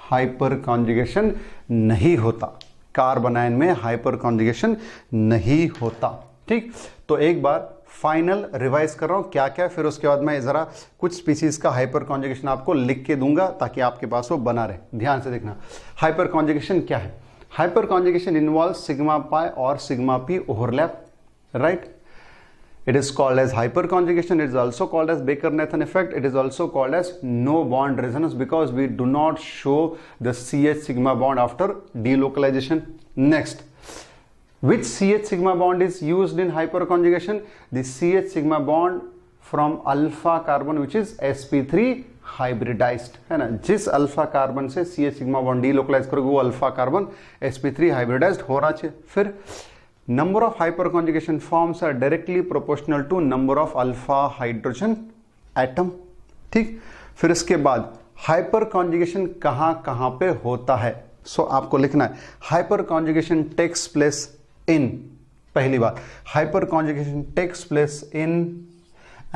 हाइपर कॉन्जुगेशन नहीं होता, कार्ब आनायन में हाइपर कॉन्जुगेशन नहीं होता। ठीक, तो एक बार फाइनल रिवाइज कर रहा हूं क्या क्या, फिर उसके बाद मैं जरा कुछ स्पीसीज का हाइपर कॉन्जुगेशन आपको लिख के दूंगा ताकि आपके पास वो बना रहे। ध्यान से देखना, हाइपर कॉन्जुगेशन क्या है? Hyperconjugation involve sigma pi और sigma p overlap, right? It is called as hyperconjugation. It is also called as Baker-Nathan effect. It is also called as no bond resonance because we do not show the CH sigma bond after delocalization. Next, which CH sigma bond is used in hyperconjugation? The CH sigma bond from alpha carbon which is sp3 hybridized, है ना? जिस alpha carbon से CH sigma bond delocalize करोगे वो alpha carbon sp3 hybridized होना चाहिए। फिर number of hyperconjugation forms are directly proportional to number of alpha hydrogen atom। ठीक, फिर इसके बाद हाइपर कॉन्जुगेशन कहां कहां पे होता है? सो आपको लिखना है hyperconjugation takes place in, पहली बात hyperconjugation takes place in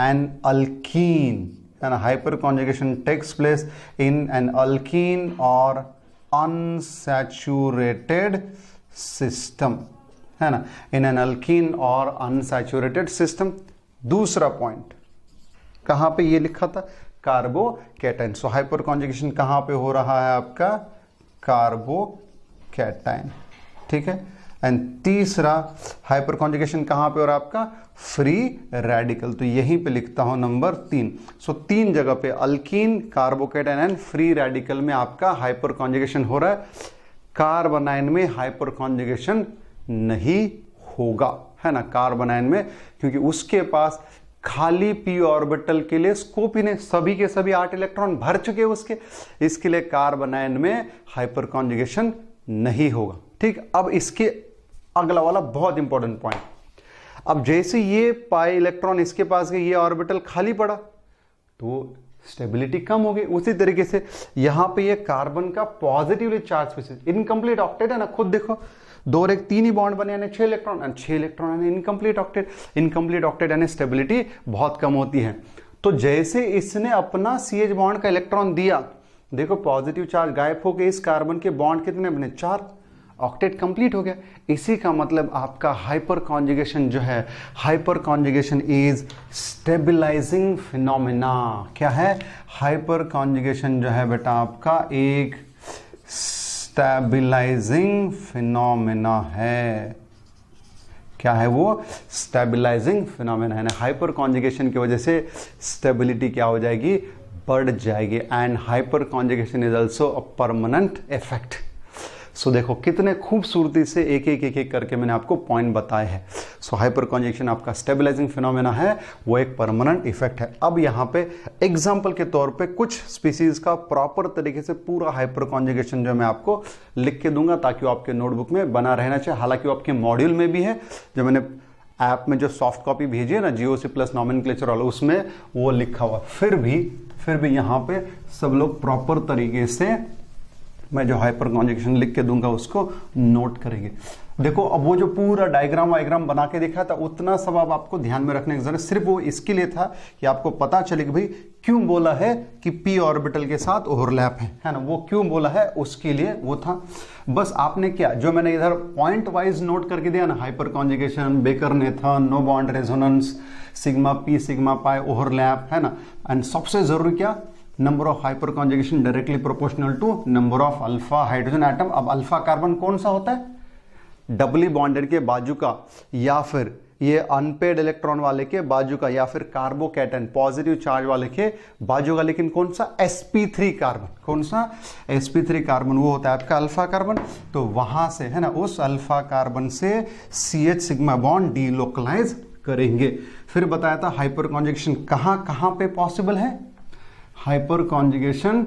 an alkene, है ना? Hyperconjugation takes place in an alkene और अनसैचुरेटेड सिस्टम, है ना? इन एन अल्कीन और अनसैचुरेटेड सिस्टम। दूसरा पॉइंट कहां पे ये लिखा था? कार्बोकैटायन। सो हाइपर कॉन्जुगेशन कहां पे हो रहा है आपका? कार्बोकैटायन। ठीक है, एंड तीसरा हाइपर कॉन्जुगेशन कहां पे हो रहा है आपका? Free radical. तो यहीं पे लिखता हूं नंबर 3। सो 3 जगह पे alkyne, carbocation and free radical में आपका हाइपर कॉन्जुगेशन हो रहा है। कार्बन आयन में हाइपर कॉन्जुगेशन नहीं होगा, है ना? कार्बन आयन में, क्योंकि उसके पास खाली p ऑर्बिटल के लिए स्कोप ही नहीं, सभी के सभी 8 इलेक्ट्रॉन भर चुके उसके, इसके लिए कार्बन आयन में हाइपर कॉन्जुगेशन नहीं होगा। ठीक, अब इसके अगला वाला बहुत इंपॉर्टेंट पॉइंट, अब जैसे ये पाई इलेक्ट्रॉन इसके पास गए, ये ऑर्बिटल खाली पड़ा तो स्टेबिलिटी कम हो गई। उसी तरीके से यहां पे ये कार्बन का positively charge species, incomplete octet है ना? खुद देखो 2 और 1 3 ही बॉन्ड बने यानी 6 इलेक्ट्रॉन, एंड 6 इलेक्ट्रॉन यानी इनकम्प्लीट ऑक्टेट। इनकम्प्लीट ऑक्टेट यानी स्टेबिलिटी बहुत कम होती है। तो जैसे इसने अपना CH बॉन्ड का इलेक्ट्रॉन दिया, देखो पॉजिटिव चार्ज गायब हो गया, इस कार्बन के बॉन्ड कितने बने? 4, ऑक्टेट कंप्लीट हो गया। इसी का मतलब आपका हाइपर कॉन्जुगेशन जो है, hyperconjugation is stabilizing phenomena. क्या है? हाइपर कॉन्जुगेशन जो है बेटा आपका एक स्टेबलाइजिंग फिनोमेना है। क्या है वो? स्टेबलाइजिंग फिनोमेना है ना। हाइपर कॉन्जुगेशन की वजह से स्टेबिलिटी क्या हो जाएगी? बढ़ जाएगी। And hyperconjugation is also a permanent effect. So देखो कितने खूबसूरती से एक एक करके मैंने आपको पॉइंट बताए हैं। सो हाइपर कॉन्जुगेशन आपका स्टेबलाइजिंग फिनोमेना है, वो एक परमानेंट इफेक्ट है। अब यहाँ पे एग्जांपल के तौर पे कुछ स्पीसीज का प्रॉपर तरीके से पूरा हाइपर कॉन्जुगेशन जो मैं आपको लिख के दूंगा ताकि वो आपके नोटबुक में बना रहना चाहिए। हालांकि वो आपके मॉड्यूल में भी है, जो मैंने ऐप में जो सॉफ्ट कॉपी भेजी है ना GOC प्लस नॉमेनक्लेचर वाला, उसमें वो लिखा हुआ। फिर भी यहाँ पे सब लोग प्रॉपर तरीके से मैं जो हाइपर कॉन्जुगेशन लिख के दूंगा उसको नोट करेंगे। देखो अब वो जो पूरा डायग्राम वायग्राम बना के देखा था, उतना सब अब आपको ध्यान में रखने की जरूरत, सिर्फ वो इसके लिए था कि आपको पता चले कि भाई क्यों बोला है कि p ऑर्बिटल के साथ ओवरलैप है ना? वो क्यों बोला है उसके लिए वो था। बस आपने क्या, जो मैंने इधर पॉइंट वाइज नोट करके दिया ना, hyperconjugation, Baker Nathan, no bond resonance, sigma p sigma pi overlap, है ना? एंड सबसे जरूरी क्या? Number of hyperconjugation directly proportional to number of alpha hydrogen atom. अब अल्फा कार्बन कौन सा होता है? डबली बॉन्डेड के बाजू का, या फिर ये अनपेड इलेक्ट्रॉन वाले के बाजू का, या फिर कार्बोकैटायन पॉजिटिव चार्ज वाले के बाजू का। लेकिन कौन सा? sp3 carbon. कौन सा? sp3 कार्बन, वो होता है आपका अल्फा कार्बन। तो वहां से, है ना, उस अल्फा कार्बन से CH सिग्मा बॉन्ड डीलोकलाइज करेंगे। फिर बताया था हाइपर कॉन्जुगेशन कहाँ कहाँ पे पॉसिबल है। हाइपर कॉन्जुगेशन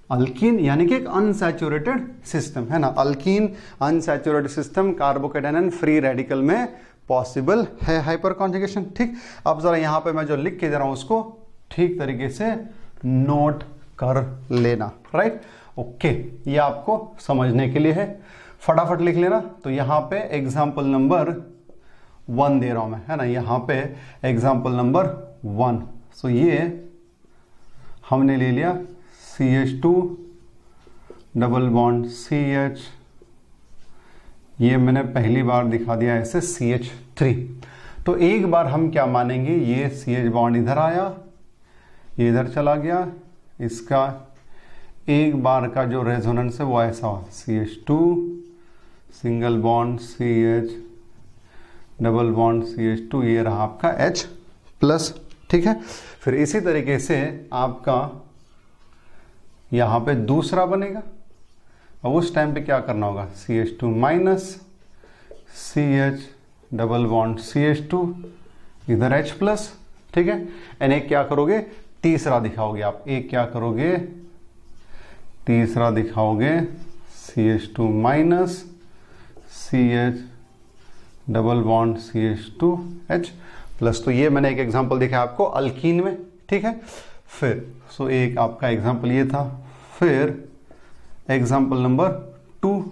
अल्कीन यानी कि एक अनसैचुरेटेड सिस्टम है ना, alkyne unsaturated system carbocation free radical में पॉसिबल है हाइपर कॉन्जुगेशन। ठीक, अब जरा यहां पे मैं जो लिख के दे रहा हूं उसको ठीक तरीके से नोट कर लेना। राइट, ओके, ये आपको समझने के लिए है, फटाफट लिख लेना। तो यहां पे एग्जाम्पल नंबर 1 दे रहा हूं मैं, है ना, यहां पे एग्जाम्पल नंबर 1। सो ये हमने ले लिया CH2 डबल बॉन्ड CH, ये मैंने पहली बार दिखा दिया ऐसे CH3। तो एक बार हम क्या मानेंगे, ये CH बॉन्ड इधर आया, ये इधर चला गया, इसका एक बार का जो रेजोनेंस है वो ऐसा हुआ CH2 single bond CH double bond CH2, ये रहा आपका H प्लस। ठीक है, फिर इसी तरीके से आपका यहां पे दूसरा बनेगा। अब उस टाइम पे क्या करना होगा, CH2 minus CH double bond CH2 इधर H प्लस। ठीक है, एंड एक क्या करोगे, तीसरा दिखाओगे आप, एक क्या करोगे, तीसरा दिखाओगे CH2 minus CH double bond CH2 H plus. तो ये मैंने एक एग्जांपल दिखाया आपको अल्कीन में। ठीक है, फिर सो एक आपका एग्जांपल ये था। फिर एग्जांपल नंबर 2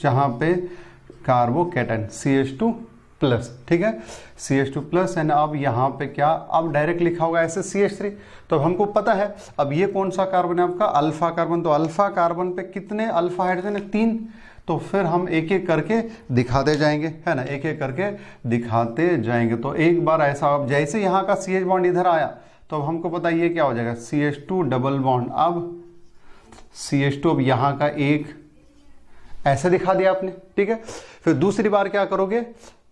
जहां पे कार्बोकेटायन CH2 प्लस। ठीक है, CH2 प्लस एंड अब यहां पे क्या, अब डायरेक्ट लिखा होगा ऐसे CH3। तो हमको पता है अब ये कौन सा कार्बन है आपका, अल्फा कार्बन। तो अल्फा कार्बन पे कितने अल्फा हाइड्रोजन है, 3। तो फिर हम एक एक करके दिखाते जाएंगे, है ना, एक एक करके दिखाते जाएंगे। तो एक बार ऐसा, अब जैसे यहाँ का CH बॉन्ड इधर आया तो अब हमको पता ये क्या हो जाएगा, CH2 डबल बॉन्ड, अब CH2 अब यहाँ का एक ऐसे दिखा दिया आपने। ठीक है, फिर दूसरी बार क्या करोगे,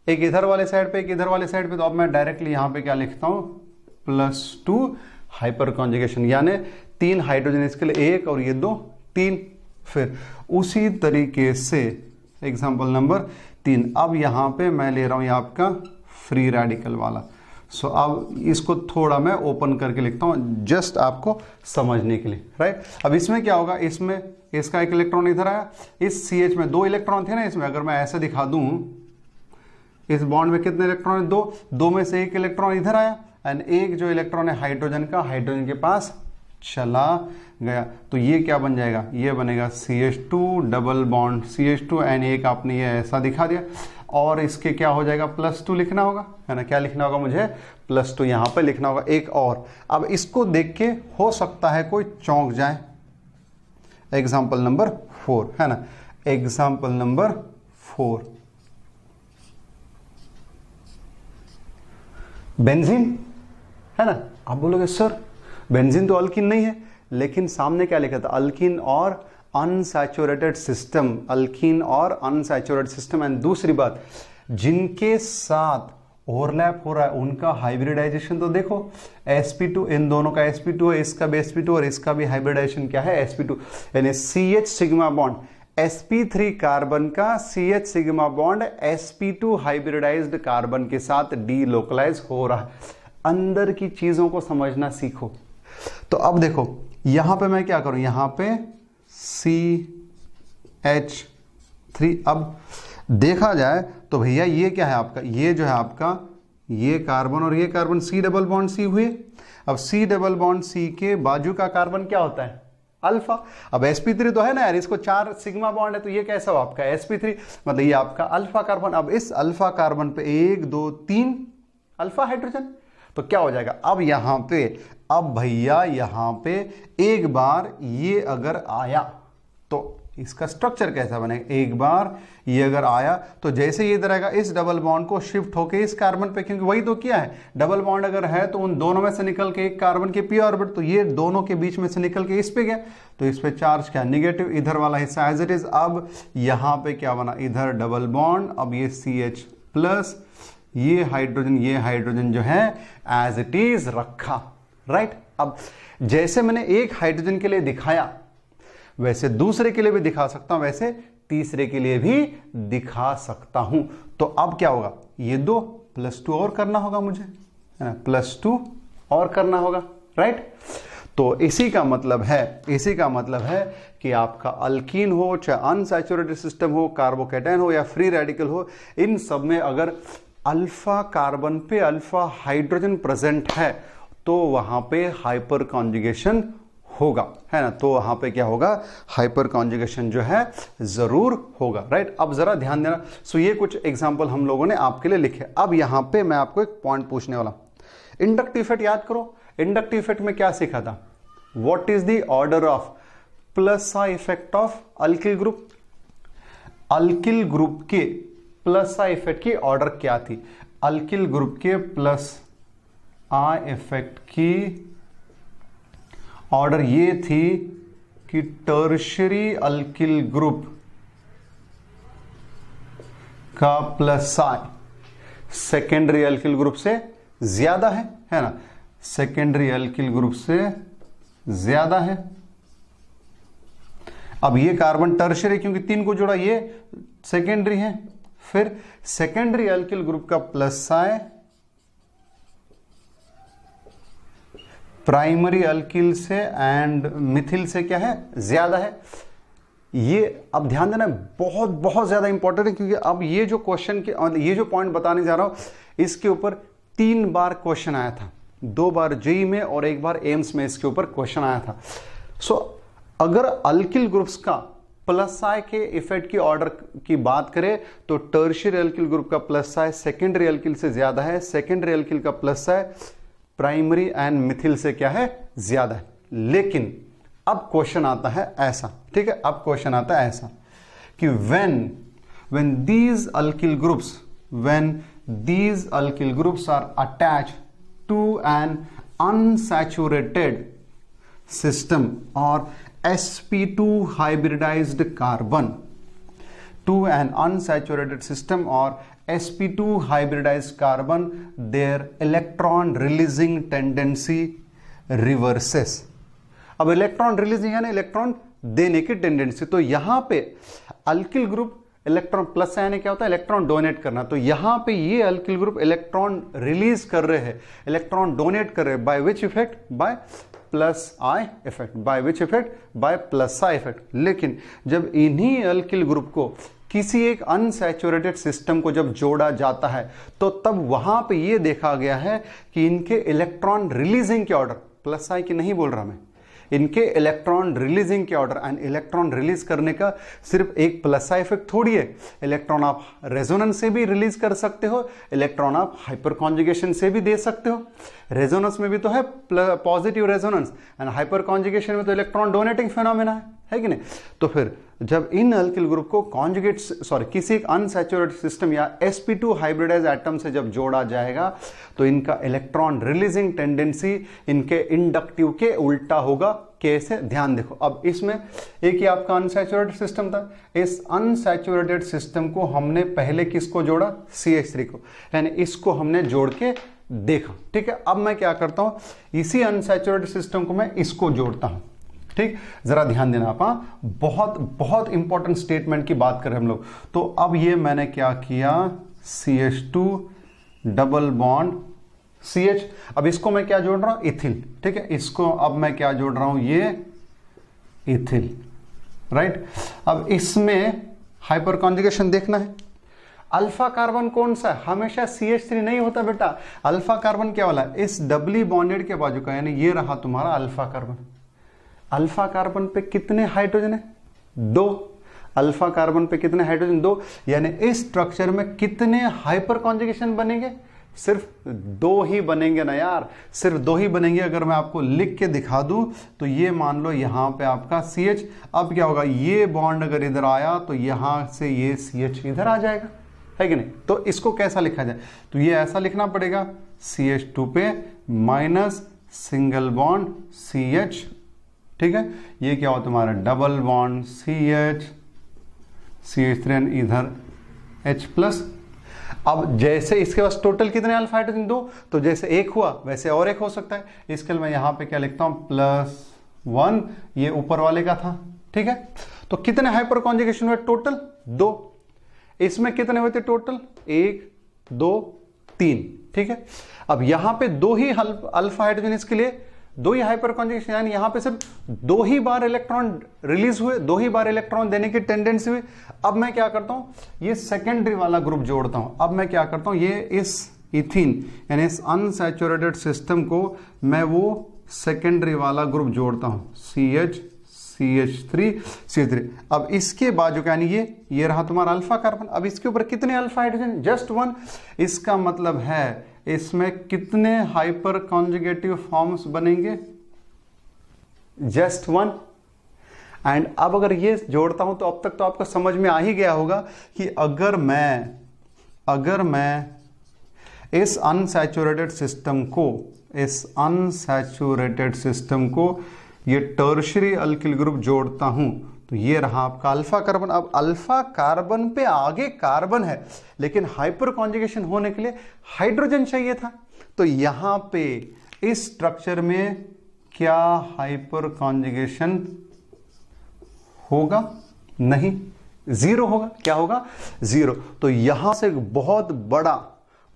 एक इधर वाले साइड पे एक इधर वाले साइड पे। तो अब मैं डायरेक्टली यहाँ पे क्या लिखता हूँ, +2 हाइपर कॉन्जुगेशन, यानी 3 हाइड्रोजन इसके लिए, एक और ये 2 3। फिर उसी तरीके से एग्जाम्पल नंबर 3, अब यहां पे मैं ले रहा हूं ये आपका फ्री रेडिकल वाला। सो अब इसको थोड़ा मैं ओपन करके लिखता हूं जस्ट आपको समझने के लिए। राइट, अब इसमें क्या होगा, इसमें इसका एक इलेक्ट्रॉन इधर आया, इस CH में 2 इलेक्ट्रॉन थे ना इसमें, अगर मैं ऐसे दिखा दूं इस बॉन्ड में कितने इलेक्ट्रॉन है, 2 में से एक इलेक्ट्रॉन इधर आया एंड एक जो इलेक्ट्रॉन है हाइड्रोजन का, हाइड्रोजन के पास चला गया। तो ये क्या बन जाएगा, ये बनेगा CH2 double bond CH2 and एक आपने ये ऐसा दिखा दिया। और इसके क्या हो जाएगा, +2 लिखना होगा, है ना, क्या लिखना होगा मुझे, +2 यहां पे लिखना होगा एक और। अब इसको देख के हो सकता है कोई चौंक जाए। एग्जाम्पल नंबर 4, है ना, एग्जाम्पल नंबर 4 बेंजीन, है ना। आप बोलोगे सर बेंजीन तो अल्कीन नहीं है, लेकिन सामने क्या लिखा था, अल्कीन और अनसैचुरेटेड सिस्टम, अल्कीन और अनसैचुरेटेड सिस्टम। एंड दूसरी बात, जिनके साथ ओवरलैप हो रहा है उनका हाइब्रिडाइजेशन तो देखो, sp2, इन दोनों का sp2 है, इसका भी sp2 और इसका भी हाइब्रिडाइजेशन क्या है, sp2, यानी CH sigma bond sp3 carbon का CH sigma bond sp2 hybridised carbon के साथ डीलोकलाइज हो रहा है। अंदर की चीजों को समझना सीखो। तो अब देखो यहां पे मैं क्या करूं, यहां पे CH3, अब देखा जाए तो भैया ये क्या है आपका, ये जो है आपका ये कार्बन और ये carbon C double bond C हुए। अब C डबल बॉन्ड C के बाजू का कार्बन क्या होता है, अल्फा। अब sp3 तो है ना यार, इसको 4 सिग्मा बॉन्ड है, तो ये कैसा हो आपका sp3, मतलब ये आपका अल्फा कार्बन। अब इस अल्फा कार्बन पे 1 2 3 अल्फा हाइड्रोजन, तो क्या हो जाएगा, अब यहां पे, अब भैया यहां पे एक बार ये अगर आया तो इसका स्ट्रक्चर कैसा बनेगा, एक बार ये अगर आया तो जैसे ये इधर आएगा इस डबल बॉन्ड को शिफ्ट होके इस कार्बन पे, क्योंकि वही तो किया है, डबल बॉन्ड अगर है तो उन दोनों में से निकल के एक कार्बन के पी ऑर्बिट, तो ये दोनों के बीच में से निकल के इस पे गया, तो इस पे चार्ज क्या निगेटिव, इधर वाला हिस्सा एज इट इज। अब यहां पे क्या बना, इधर डबल बॉन्ड, अब ये CH प्लस, ये हाइड्रोजन जो है एज इट इज रखा। राइट, अब जैसे मैंने एक हाइड्रोजन के लिए दिखाया वैसे दूसरे के लिए भी दिखा सकता हूं, वैसे तीसरे के लिए भी दिखा सकता हूं। तो अब क्या होगा, ये 2 +2 और करना होगा मुझे, है ना, +2 और करना होगा, राइट। तो इसी का मतलब है कि आपका अल्कीन हो, चाहे अनसैचुरेटेड सिस्टम हो, कार्बोकैटायन हो या फ्री रेडिकल हो, इन सब में अगर अल्फा कार्बन पे अल्फा हाइड्रोजन प्रेजेंट है तो वहां पे हाइपर कॉन्जुगेशन होगा, है ना। तो वहां पे क्या होगा, हाइपर कॉन्जुगेशन जो है जरूर होगा, राइट। अब जरा ध्यान देना। सो ये कुछ एग्जांपल हम लोगों ने आपके लिए लिखे। अब यहां पे मैं आपको एक पॉइंट पूछने वाला, इंडक्टिव इफेक्ट याद करो। इंडक्टिव इफेक्ट में क्या सीखा था, what is the order of plus I effect of alkyl group. Alkyl group के प्लस आई इफेक्ट की ऑर्डर क्या थी, अल्किल ग्रुप के प्लस आई इफेक्ट की ऑर्डर ये थी कि टर्शियरी अल्किल ग्रुप का प्लस आई सेकेंडरी अल्किल ग्रुप से ज्यादा है ना, सेकेंडरी अल्किल ग्रुप से ज्यादा है। अब ये कार्बन टर्शियरी क्योंकि 3 को जोड़ा, ये सेकेंडरी है। फिर सेकेंडरी अल्किल ग्रुप का प्लस आई प्राइमरी अल्किल से एंड मिथिल से क्या है, ज्यादा है। ये अब ध्यान देना, बहुत बहुत ज्यादा इंपॉर्टेंट है, क्योंकि अब ये जो क्वेश्चन के ये जो पॉइंट बताने जा रहा हूं इसके ऊपर 3 बार क्वेश्चन आया था, 2 बार जेई में और 1 बार एम्स में इसके ऊपर क्वेश्चन आया था। सो अगर अल्किल ग्रुप्स का प्लस आई के इफेक्ट की ऑर्डर की बात करें तो टर्शियरी अल्किल ग्रुप का प्लस आई सेकेंडरी अल्किल से ज्यादा है, सेकेंडरी अल्किल का plus I primary and Mithil से क्या है, ज्यादा है। लेकिन अब क्वेश्चन आता है ऐसा, ठीक है, अब क्वेश्चन आता है ऐसा कि when these alkyl groups are attached to an unsaturated system or sp2 hybridized carbon, to an unsaturated system or sp2 hybridized carbon, their electron releasing tendency reverses। अब इलेक्ट्रॉन रिलीजिंग यानी इलेक्ट्रॉन देने की tendency, तो यहां पे alkyl group electron plus यानी क्या होता है, इलेक्ट्रॉन डोनेट करना। तो यहां पे ये अल्किल ग्रुप इलेक्ट्रॉन रिलीज कर रहे हैं, इलेक्ट्रॉन डोनेट कर रहे हैं, by which effect, by plus I effect, by which effect, by plus I effect. लेकिन जब इन्हीं अल्किल ग्रुप को किसी एक अनसैचुरेटेड सिस्टम को जब जोड़ा जाता है तो तब वहां पे ये देखा गया है कि इनके इलेक्ट्रॉन रिलीजिंग के ऑर्डर, प्लस आई की नहीं बोल रहा मैं, इनके इलेक्ट्रॉन रिलीजिंग के ऑर्डर, एंड इलेक्ट्रॉन रिलीज करने का सिर्फ एक प्लस आई इफेक्ट थोड़ी है, इलेक्ट्रॉन आप रेजोनेंस से भी रिलीज कर सकते हो, इलेक्ट्रॉन आप हाइपर कॉन्जुगेशन से भी दे सकते हो। रेजोनेंस में भी तो है positive resonance, and hyperconjugation में तो इलेक्ट्रॉन डोनेटिंग फिनोमेना है कि नहीं। तो फिर जब इन अल्किल ग्रुप को किसी एक अनसैचुरेटेड सिस्टम या sp2 हाइब्रिडाइज एटम से जब जोड़ा जाएगा तो इनका इलेक्ट्रॉन रिलीजिंग टेंडेंसी इनके इंडक्टिव के उल्टा होगा। कैसे, ध्यान देखो। अब इसमें एक ही आपका अनसैचुरेटेड सिस्टम था, इस अनसैचुरेटेड सिस्टम को हमने पहले किसको जोड़ा, CH3 को, यानी इसको हमने जोड़ के देखा, ठीक है। अब मैं क्या करता हूं, इसी अनसैचुरेटेड सिस्टम को मैं इसको जोड़ता हूं, ठीक। जरा ध्यान देना आप, बहुत बहुत इंपॉर्टेंट स्टेटमेंट की बात करें हम लोग। तो अब ये मैंने क्या किया, CH2 डबल बॉन्ड CH, अब इसको मैं क्या जोड़ रहा हूं, इथिल, ठीक है। इसको अब मैं क्या जोड़ रहा हूं, ये इथिल, राइट। अब इसमें हाइपर कॉन्जुगेशन देखना है। अल्फा कार्बन कौन सा है, हमेशा CH3 नहीं होता बेटा। अल्फा कार्बन क्या वाला, इस डबली बॉन्डेड के बाजू का, यानी ये रहा तुम्हारा अल्फा कार्बन। अल्फा कार्बन पे कितने हाइड्रोजन है, 2। अल्फा कार्बन पे कितने हाइड्रोजन, 2। यानी इस स्ट्रक्चर में कितने हाइपर कॉन्जुगेशन बनेंगे, सिर्फ 2 ही बनेंगे ना यार, सिर्फ 2 ही बनेंगे। अगर मैं आपको लिख के दिखा दूं तो ये मान लो यहां पे आपका CH, अब क्या होगा, ये बॉन्ड अगर इधर आया तो यहां से ये CH इधर आ जाएगा, है कि नहीं। तो इसको कैसा लिखा जाए, तो ये ऐसा लिखना पड़ेगा, CH2 पे माइनस सिंगल बॉन्ड CH, ठीक है। ये क्या हो तुम्हारा डबल बॉन्ड CH3 इधर H प्लस। अब जैसे इसके पास टोटल कितने अल्फा हाइड्रोजन, 2, तो जैसे एक हुआ वैसे और एक हो सकता है। इसके लिए मैं यहां पे क्या लिखता हूं, +1, ये ऊपर वाले का था, ठीक है। तो कितने हाइपर कॉन्जुगेशन हुए टोटल, 2। इसमें कितने हुए थे टोटल, 1 2 3, ठीक है। अब यहां पे 2 ही अल्फा हाइड्रोजन, इसके लिए 2 ही हाइपर कॉन्जुगेशन, यानी यहां पे सिर्फ 2 ही बार इलेक्ट्रॉन रिलीज हुए, 2 ही बार इलेक्ट्रॉन देने की टेंडेंसी हुई। अब मैं क्या करता हूं, ये सेकेंडरी वाला ग्रुप जोड़ता हूं। अब मैं क्या करता हूं, ये इस इथीन यानी इस अनसैचुरेटेड सिस्टम को मैं वो सेकेंडरी वाला ग्रुप जोड़ता हूं, CH3। अब इसके बाजू का यानी ये रहा तुम्हारा अल्फा कार्बन। अब इसके ऊपर कितने अल्फा हाइड्रोजन, जस्ट 1। इसका मतलब है इसमें कितने हाइपर कॉन्जुगेटिव फॉर्म्स बनेंगे, जस्ट 1। एंड अब अगर ये जोड़ता हूं तो अब तक तो आपको समझ में आ ही गया होगा कि अगर मैं इस अनसैचुरेटेड सिस्टम को ये टर्शियरी अल्किल ग्रुप जोड़ता हूं तो ये रहा आपका अल्फा कार्बन। अब अल्फा कार्बन पे आगे कार्बन है, लेकिन हाइपर कॉन्जुगेशन होने के लिए हाइड्रोजन चाहिए था। तो यहां पे इस स्ट्रक्चर में क्या हाइपर कॉन्जुगेशन होगा, नहीं, 0 होगा। क्या होगा, 0। तो यहां से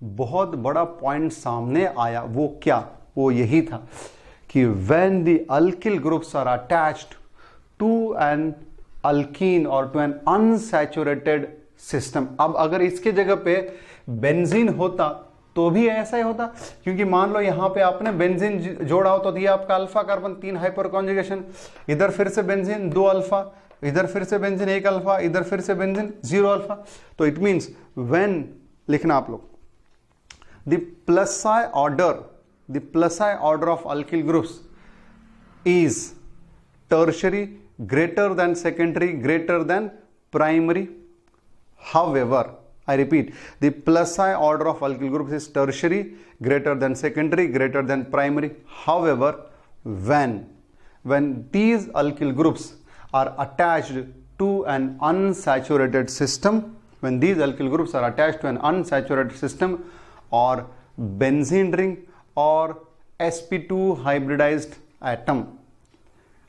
बहुत बड़ा पॉइंट सामने आया। वो क्या, वो यही था कि when the alkyl groups are attached to an alkene or to an unsaturated system। अब अगर इसके जगह पे बेंजीन होता तो भी ऐसा ही होता, क्योंकि मान लो यहां पे आपने बेंजीन जोड़ा हो तो ये आपका अल्फा कार्बन 3 हाइपर कॉन्जुगेशन, इधर फिर से बेंजीन 2 अल्फा, इधर फिर से बेंजीन 1 अल्फा, इधर फिर से बेंजीन 0 अल्फा। तो इट मींस व्हेन, लिखना आप लोग, the plus i order of alkyl groups is tertiary, greater than secondary, greater than primary. However, I repeat, the plus i order of alkyl groups is tertiary, greater than secondary, greater than primary. However, when these alkyl groups are attached to an unsaturated system, or benzene ring or sp2 hybridized atom,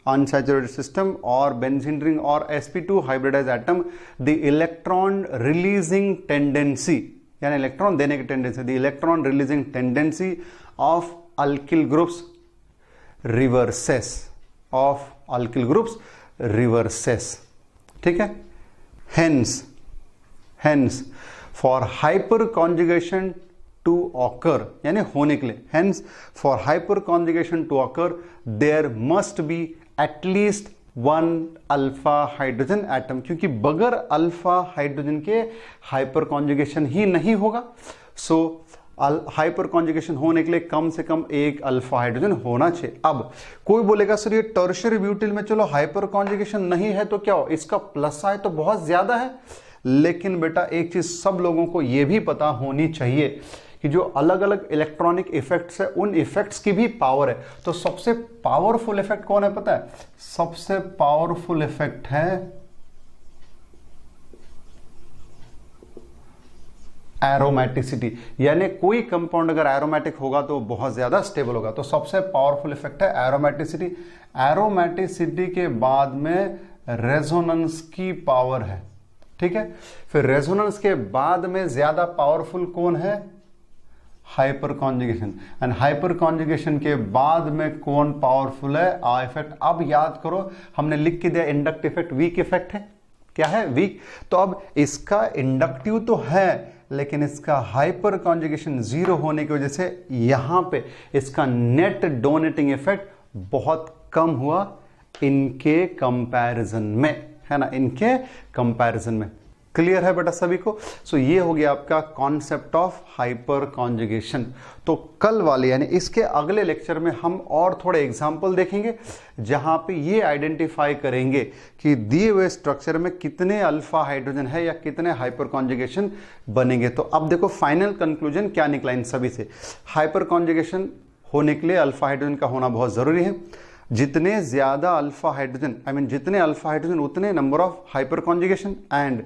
unsaturated system or benzene ring or sp2 hybridized atom, the electron releasing tendency, यानी electron देने की tendency, the electron releasing tendency of alkyl groups reverses, ठीक है। hence for hyperconjugation to occur, यानी होने के लिए, hence for hyperconjugation to occur there must be at least 1 alpha hydrogen atom, क्योंकि बगैर अल्फा हाइड्रोजन के हाइपर कॉन्जुगेशन ही नहीं होगा। सो हाइपर कॉन्जुगेशन होने के लिए कम से कम 1 अल्फा हाइड्रोजन होना चाहिए। अब कोई बोलेगा सर ये टर्शियरी ब्यूटिल में चलो हाइपर कॉन्जुगेशन नहीं है तो क्या हो, इसका प्लस आई तो बहुत ज्यादा है। लेकिन बेटा एक चीज सब लोगों को यह भी पता होनी चाहिए कि जो अलग अलग इलेक्ट्रॉनिक इफेक्ट्स है उन इफेक्ट्स की भी पावर है। तो सबसे पावरफुल इफेक्ट कौन है पता है, सबसे पावरफुल इफेक्ट है एरोमेटिसिटी, यानी कोई कंपाउंड अगर एरोमेटिक होगा तो बहुत ज्यादा स्टेबल होगा। तो सबसे पावरफुल इफेक्ट है एरोमेटिसिटी। एरोमेटिसिटी के बाद में रेजोनेंस की पावर है, ठीक है। फिर रेजोनेंस के बाद में ज्यादा पावरफुल कौन है, hyper conjugation. And hyperconjugation के बाद में कौन पावरफुल है, आ इफेक्ट। अब याद करो हमने लिख के दिया इंडक्टिव इफेक्ट वीक इफेक्ट है, क्या है, वीक। तो अब इसका इंडक्टिव तो है लेकिन इसका हाइपर कॉन्जुगेशन 0 होने की वजह से यहां पे इसका नेट डोनेटिंग इफेक्ट बहुत कम हुआ इनके कंपैरिजन में, है ना, इनके कंपैरिजन में। क्लियर है बेटा सभी को। सो ये हो गया आपका कॉन्सेप्ट ऑफ हाइपर कॉन्जुगेशन। तो कल वाले यानी इसके अगले लेक्चर में हम और थोड़े एग्जाम्पल देखेंगे जहां पे ये आइडेंटिफाई करेंगे कि दिए हुए स्ट्रक्चर में कितने अल्फा हाइड्रोजन है या कितने हाइपर कॉन्जुगेशन बनेंगे। तो अब देखो फाइनल कंक्लूजन क्या निकला इन सभी से। हाइपर कॉन्जुगेशन होने के लिए अल्फा हाइड्रोजन का होना बहुत जरूरी है। जितने ज्यादा अल्फा हाइड्रोजन जितने अल्फा हाइड्रोजन उतने number of hyper conjugation. And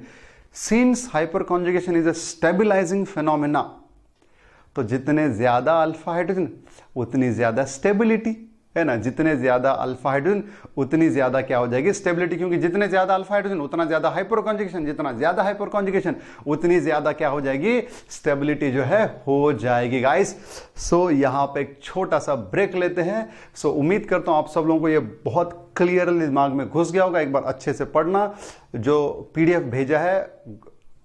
since hyper conjugation is a stabilising phenomena, तो जितने ज्यादा अल्फा हाइड्रोजन उतनी ज्यादा स्टेबिलिटी, है ना, जितने ज्यादा अल्फा हाइड्रोजन उतनी ज्यादा क्या हो जाएगी स्टेबिलिटी, क्योंकि जितने ज्यादा अल्फा हाइड्रोजन उतना ज्यादा हाइपर कॉन्जुगेशन, जितना ज्यादा हाइपर कॉन्जुगेशन उतनी ज्यादा क्या हो जाएगी स्टेबिलिटी जो है हो जाएगी गाइस। सो यहां पे एक छोटा सा ब्रेक लेते हैं। सो उम्मीद करता हूं आप सब लोगों को ये बहुत क्लियरली दिमाग में घुस गया होगा। एक बार अच्छे से पढ़ना, जो पीडीएफ भेजा है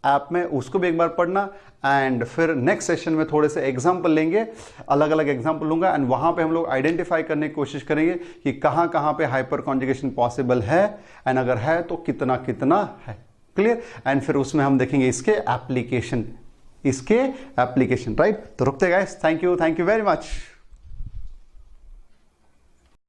ऐप में उसको भी एक बार पढ़ना, एंड फिर नेक्स्ट सेशन में थोड़े से एग्जाम्पल लेंगे, अलग अलग एग्जाम्पल लूंगा, एंड वहां पे हम लोग आइडेंटिफाई करने की कोशिश करेंगे कि कहां कहां पे हाइपर कॉन्जुगेशन पॉसिबल है, एंड अगर है तो कितना कितना है। क्लियर? एंड फिर उसमें हम देखेंगे इसके एप्लीकेशन, राइट? तो रुकते guys, thank you very much.